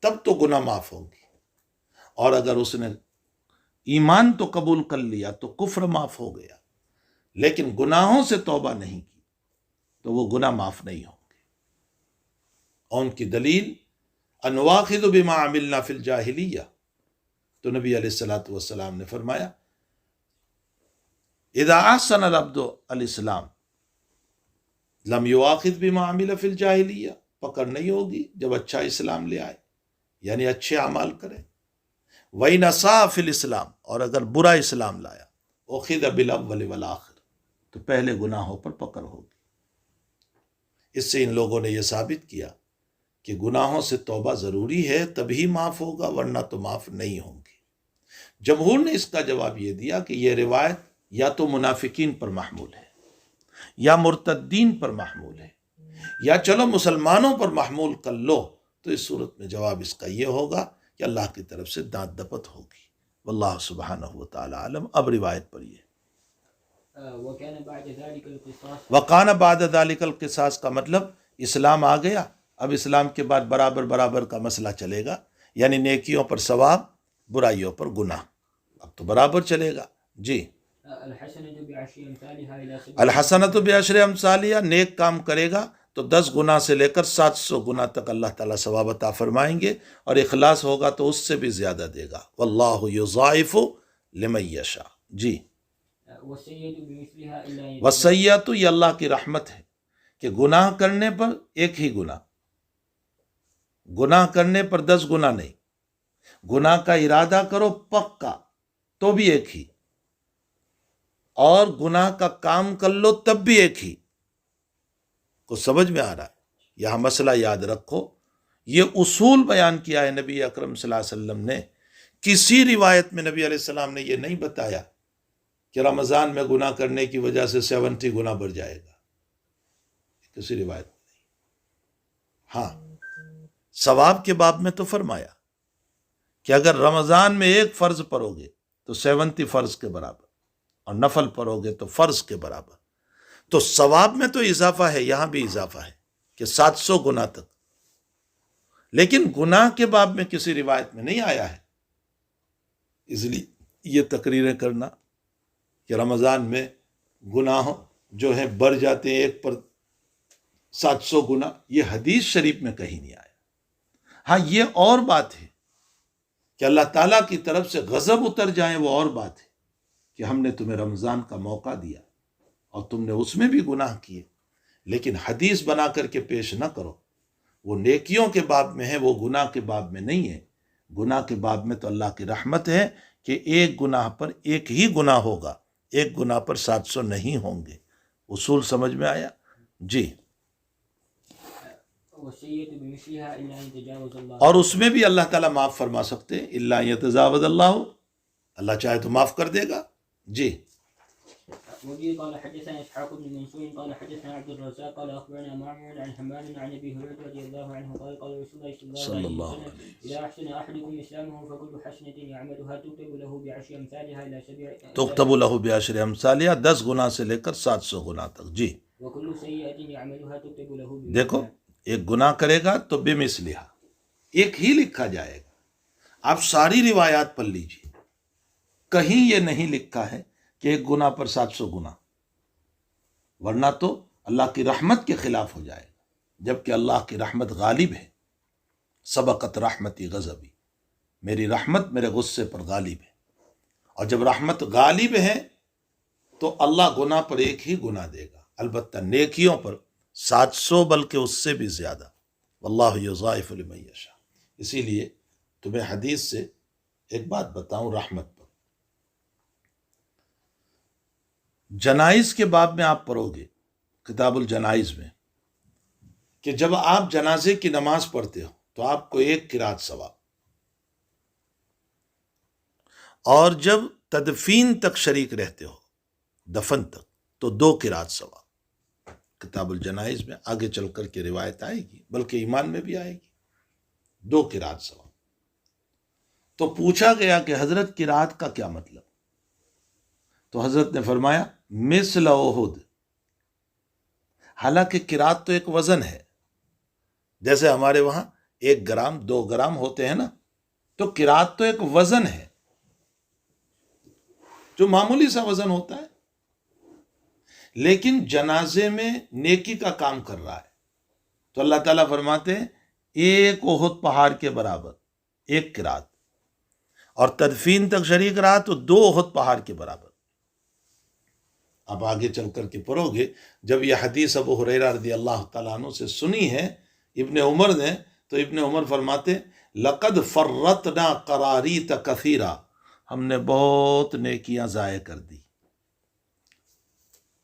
S1: تب تو گناہ معاف ہوں گی۔ اور اگر اس نے ایمان تو قبول کر لیا تو کفر معاف ہو گیا، لیکن گناہوں سے توبہ نہیں کی تو وہ گناہ معاف نہیں ہوں گے۔ اور ان کی دلیل انواخذ بما عملنا فی الجاہلیہ، تو نبی علیہ الصلوۃ والسلام نے فرمایا اذا احسن العبد الاسلام لم یواخذ بما عمل فی الجاہلیہ، پکڑ نہیں ہوگی جب اچھا اسلام لے آئے، یعنی اچھے اعمال کرے۔ وَإِنْ أَسَاءَ فِي الْإِسْلَامِ، اور اگر برا اسلام لایا، أُخِذَ بِالْأَوَّلِ وَالْآخِرِ، تو پہلے گناہوں پر پکڑ ہوگی۔ اس سے ان لوگوں نے یہ ثابت کیا کہ گناہوں سے توبہ ضروری ہے، تبھی معاف ہوگا، ورنہ تو معاف نہیں ہوں گے۔ جمہور نے اس کا جواب یہ دیا کہ یہ روایت یا تو منافقین پر محمول ہے، یا مرتدین پر محمول ہے، یا چلو مسلمانوں پر محمول کر لو، تو اس صورت میں جواب اس کا یہ ہوگا کہ اللہ کی طرف سے دانت دپت ہوگی۔ واللہ سبحانہ وتعالی عالم۔ اب روایت پڑھیے۔
S2: وَكَانَ بَعْدَ ذَلِكَ الْقِصَاصُ،
S1: وَقَانَ بَعْدَ ذَلِكَ الْقِصَاص کا مطلب اسلام آ گیا، اب اسلام کے بعد برابر برابر کا مسئلہ چلے گا، یعنی نیکیوں پر ثواب، برائیوں پر گناہ، اب تو برابر چلے گا۔ جی،
S2: الحسنة بعشر أمثالها إلى 700۔
S1: الحسنۃ بعشر امثالها، نیک کام کرے گا تو 10 گنا سے لے کر 700 گنا تک اللہ تعالیٰ ثواب عطا فرمائیں گے، اور اخلاص ہوگا تو اس سے بھی زیادہ دے گا۔ واللہ یضاعف لمن یشاء۔ جی،
S2: والسيئة بمثلها إلا أن يتوب۔
S1: وسیئت، یہ اللہ کی رحمت ہے کہ گناہ کرنے پر ایک ہی گناہ، گناہ کرنے پر 10 گنا نہیں، گناہ کا ارادہ کرو پکا تو بھی ایک ہی، اور گناہ کا کام کر لو تب بھی ایک ہی۔ کو سمجھ میں آ رہا ہے؟ یہاں مسئلہ یاد رکھو، یہ اصول بیان کیا ہے نبی اکرم صلی اللہ علیہ وسلم نے۔ کسی روایت میں نبی علیہ السلام نے یہ نہیں بتایا کہ رمضان میں گناہ کرنے کی وجہ سے 70 گنا بڑھ جائے گا، کسی روایت میں نہیں۔ ہاں، ثواب کے باب میں تو فرمایا کہ اگر رمضان میں ایک فرض پڑھو گے تو 70 فرض کے برابر، اور نفل پڑھو گے تو فرض کے برابر، تو ثواب میں تو اضافہ ہے، یہاں بھی اضافہ ہے کہ 700 گنا تک، لیکن گناہ کے باب میں کسی روایت میں نہیں آیا ہے۔ اس لیے یہ تقریریں کرنا کہ رمضان میں گناہ جو ہیں بڑھ جاتے ہیں ایک پر 700 گنا، یہ حدیث شریف میں کہیں نہیں آیا۔ ہاں، یہ اور بات ہے کہ اللہ تعالیٰ کی طرف سے غضب اتر جائیں، وہ اور بات ہے کہ ہم نے تمہیں رمضان کا موقع دیا اور تم نے اس میں بھی گناہ کیے، لیکن حدیث بنا کر کے پیش نہ کرو۔ وہ نیکیوں کے باب میں ہے، وہ گناہ کے باب میں نہیں ہے۔ گناہ کے باب میں تو اللہ کی رحمت ہے کہ ایک گناہ پر ایک ہی گناہ ہوگا، ایک گناہ پر 700 نہیں ہوں گے۔ اصول سمجھ میں آیا؟ جی،
S2: والسيئة بمثلها إلا أن يتجاوز الله،
S1: اور اس میں بھی اللہ تعالیٰ معاف فرما سکتے، الا یتجاوز اللہ، اللہ چاہے تو معاف کر دے گا۔ جی،
S2: وبه قال حدثنا إسحاق بن منصور قال حدثنا عبد الرزاق قال أخبرنا معمر عن حماد عن أبي هريرة رضي الله عنه قال قال رسول الله صلى الله عليه وسلم إذا أحسن أحدكم إسلامه فكل حسنة يعملها تكتب له بعشر أمثالها إلى 700،
S1: تکتب له بعشر امثالها، 10 گنا سے لے کر 700 گنا تک۔ جی،
S2: وكل سيئة يعملها تكتب له
S1: دیکھو،
S2: بمثلها۔
S1: ایک گناہ کرے گا تو بے مثلہا، ایک ہی لکھا جائے گا۔ آپ ساری روایات پڑھ لیجیے، کہیں یہ نہیں لکھا ہے کہ ایک گناہ پر 700 گنا، ورنہ تو اللہ کی رحمت کے خلاف ہو جائے گا، جبکہ اللہ کی رحمت غالب ہے۔ سبقت رحمتی غضبی، میری رحمت میرے غصے پر غالب ہے، اور جب رحمت غالب ہے تو اللہ گناہ پر ایک ہی گناہ دے گا، البتہ نیکیوں پر 700 بلکہ اس سے بھی زیادہ۔ واللہ یضاعف لمن یشاء۔ اسی لیے تمہیں حدیث سے ایک بات بتاؤں رحمت پر، جنائز کے باب میں آپ پڑھو گے کتاب الجنائز میں کہ جب آپ جنازے کی نماز پڑھتے ہو تو آپ کو 1 قرات ثواب، اور جب تدفین تک شریک رہتے ہو، دفن تک، تو 2 قرات ثواب۔ کتاب الجنائز میں آگے چل کر کے روایت آئے گی، بلکہ ایمان میں بھی آئے گی، 2 قرات ثواب۔ تو پوچھا گیا کہ حضرت قرات کا کیا مطلب؟ تو حضرت نے فرمایا مثل احد. حالانکہ قرات تو ایک وزن ہے، جیسے ہمارے وہاں 1 گرام 2 گرام ہوتے ہیں نا، تو قرات تو ایک وزن ہے جو معمولی سا وزن ہوتا ہے، لیکن جنازے میں نیکی کا کام کر رہا ہے. تو اللہ تعالیٰ فرماتے ہیں 1 احد پہاڑ کے برابر 1 قرات، اور تدفین تک شریک رہا تو 2 احد پہاڑ کے برابر. اب آگے چل کر کے پڑھو گے، جب یہ حدیث ابو ہریرہ رضی اللہ تعالیٰ عنہ سے سنی ہے ابن عمر نے، تو ابن عمر فرماتے لقد فرطنا قراریت کثیرا، ہم نے بہت نیکیاں ضائع کر دی.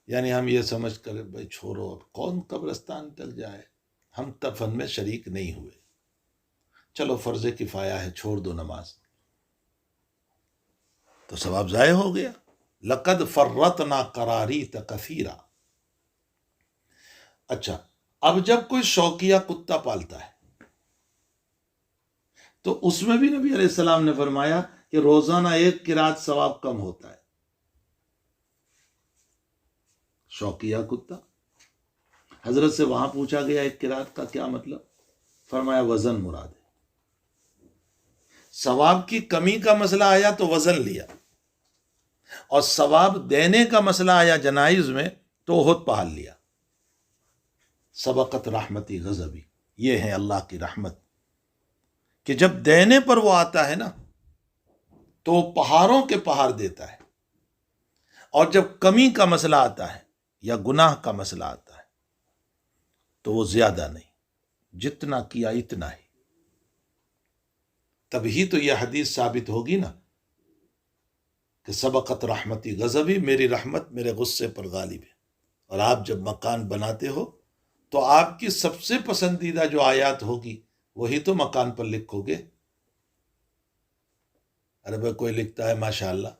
S1: یعنی ہم یہ سمجھ کر بھائی چھوڑو، اب کون قبرستان تک جائے، ہم دفن میں شریک نہیں ہوئے، چلو فرض کفایہ ہے چھوڑ دو نماز، تو ثواب ضائع ہو گیا. لقد فرطنا قراریت کثیرا. اچھا، اب جب کوئی شوقیہ کتا پالتا ہے تو اس میں بھی نبی علیہ السلام نے فرمایا کہ روزانہ 1 قرات ثواب کم ہوتا ہے. شوقیہ کتا، حضرت سے وہاں پوچھا گیا 1 قرات کا کیا مطلب؟ فرمایا وزن مراد ہے. ثواب کی کمی کا مسئلہ آیا تو وزن لیا، اور ثواب دینے کا مسئلہ آیا جنائز میں تو احد پہاڑ لیا. سبقت رحمتی غضبی، یہ ہے اللہ کی رحمت کہ جب دینے پر وہ آتا ہے نا تو پہاڑوں کے پہاڑ دیتا ہے، اور جب کمی کا مسئلہ آتا ہے یا گناہ کا مسئلہ آتا ہے تو وہ زیادہ نہیں، جتنا کیا اتنا ہی. تبھی تو یہ حدیث ثابت ہوگی نا کہ سبقت رحمتی غضبی، میری رحمت میرے غصے پر غالب ہے. اور آپ جب مکان بناتے ہو تو آپ کی سب سے پسندیدہ جو آیات ہوگی وہی تو مکان پر لکھو گے. ارے بھائی کوئی لکھتا ہے ماشاء اللہ،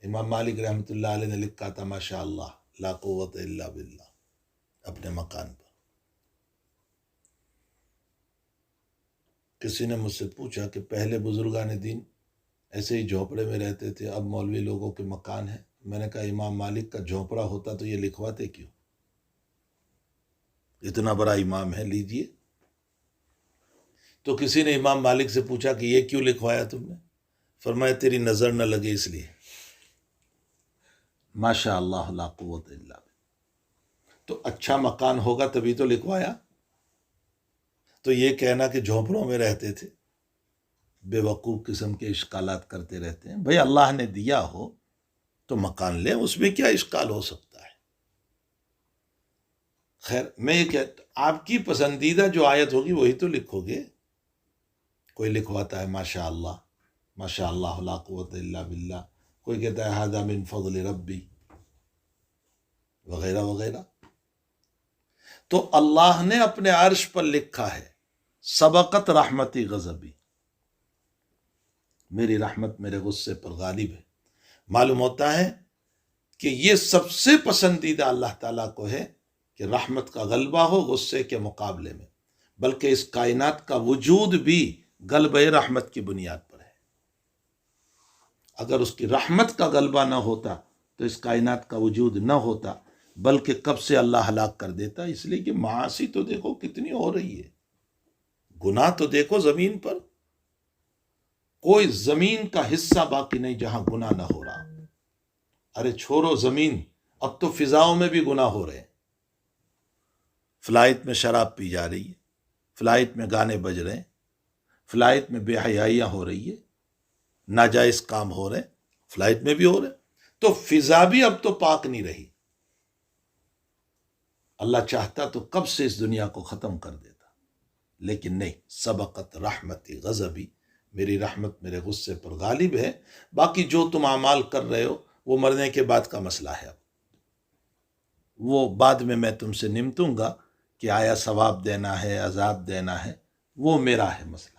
S1: امام مالک رحمۃ اللہ علیہ نے لکھا تھا ماشاء اللہ لا قوت الا باللہ اپنے مکان پر. کسی نے مجھ سے پوچھا کہ پہلے بزرگان دین ایسے ہی جھونپڑے میں رہتے تھے، اب مولوی لوگوں کے مکان ہیں. میں نے کہا امام مالک کا جھونپڑا ہوتا تو یہ لکھواتے کیوں؟ اتنا بڑا امام ہے، لیجئے. تو کسی نے امام مالک سے پوچھا کہ یہ کیوں لکھوایا تم نے؟ فرمایا تیری نظر نہ لگے اس لیے. ماشاء اللہ لا قوت الا باللہ. تو اچھا مکان ہوگا تبھی تو لکھوایا. تو یہ کہنا کہ جھونپڑوں میں رہتے تھے، بے وقوف قسم کے اشکالات کرتے رہتے ہیں. بھئی اللہ نے دیا ہو تو مکان لیں، اس میں کیا اشکال ہو سکتا ہے؟ خیر، میں یہ کہتا آپ کی پسندیدہ جو آیت ہوگی وہی تو لکھو گے. کوئی لکھواتا ہے ماشاء اللہ لا قوت الا باللہ، کوئی کہتا ہے ھذا من فضل ربی، وغیرہ وغیرہ. تو اللہ نے اپنے عرش پر لکھا ہے سبقت رحمتی غضبی، میری رحمت میرے غصے پر غالب ہے. معلوم ہوتا ہے کہ یہ سب سے پسندیدہ اللہ تعالیٰ کو ہے کہ رحمت کا غلبہ ہو غصے کے مقابلے میں، بلکہ اس کائنات کا وجود بھی غلبہ رحمت کی بنیاد پر ہے. اگر اس کی رحمت کا غلبہ نہ ہوتا تو اس کائنات کا وجود نہ ہوتا، بلکہ کب سے اللہ ہلاک کر دیتا. اس لیے کہ معاصی تو دیکھو کتنی ہو رہی ہے، گناہ تو دیکھو زمین پر، کوئی زمین کا حصہ باقی نہیں جہاں گناہ نہ ہو رہا. ارے چھوڑو زمین، اب تو فضاؤں میں بھی گناہ ہو رہے ہیں. فلائٹ میں شراب پی جا رہی ہے، فلائٹ میں گانے بج رہے ہیں، فلائٹ میں بے حیائیاں ہو رہی ہے، ناجائز کام ہو رہے ہیں، فلائٹ میں بھی ہو رہے ہیں. تو فضا بھی اب تو پاک نہیں رہی. اللہ چاہتا تو کب سے اس دنیا کو ختم کر دیتا، لیکن نہیں. سبقت رحمتی غضبی، میری رحمت میرے غصے پر غالب ہے. باقی جو تم اعمال کر رہے ہو وہ مرنے کے بعد کا مسئلہ ہے. اب وہ بعد میں تم سے نمٹوں گا کہ آیا ثواب دینا ہے عذاب دینا ہے، وہ میرا ہے مسئلہ.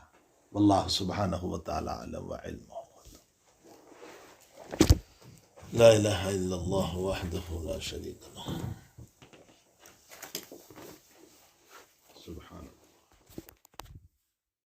S1: واللہ سبحانہ وتعالی علم وعلم. لا الہ الا اللہ وحدہ لا شریک لہ.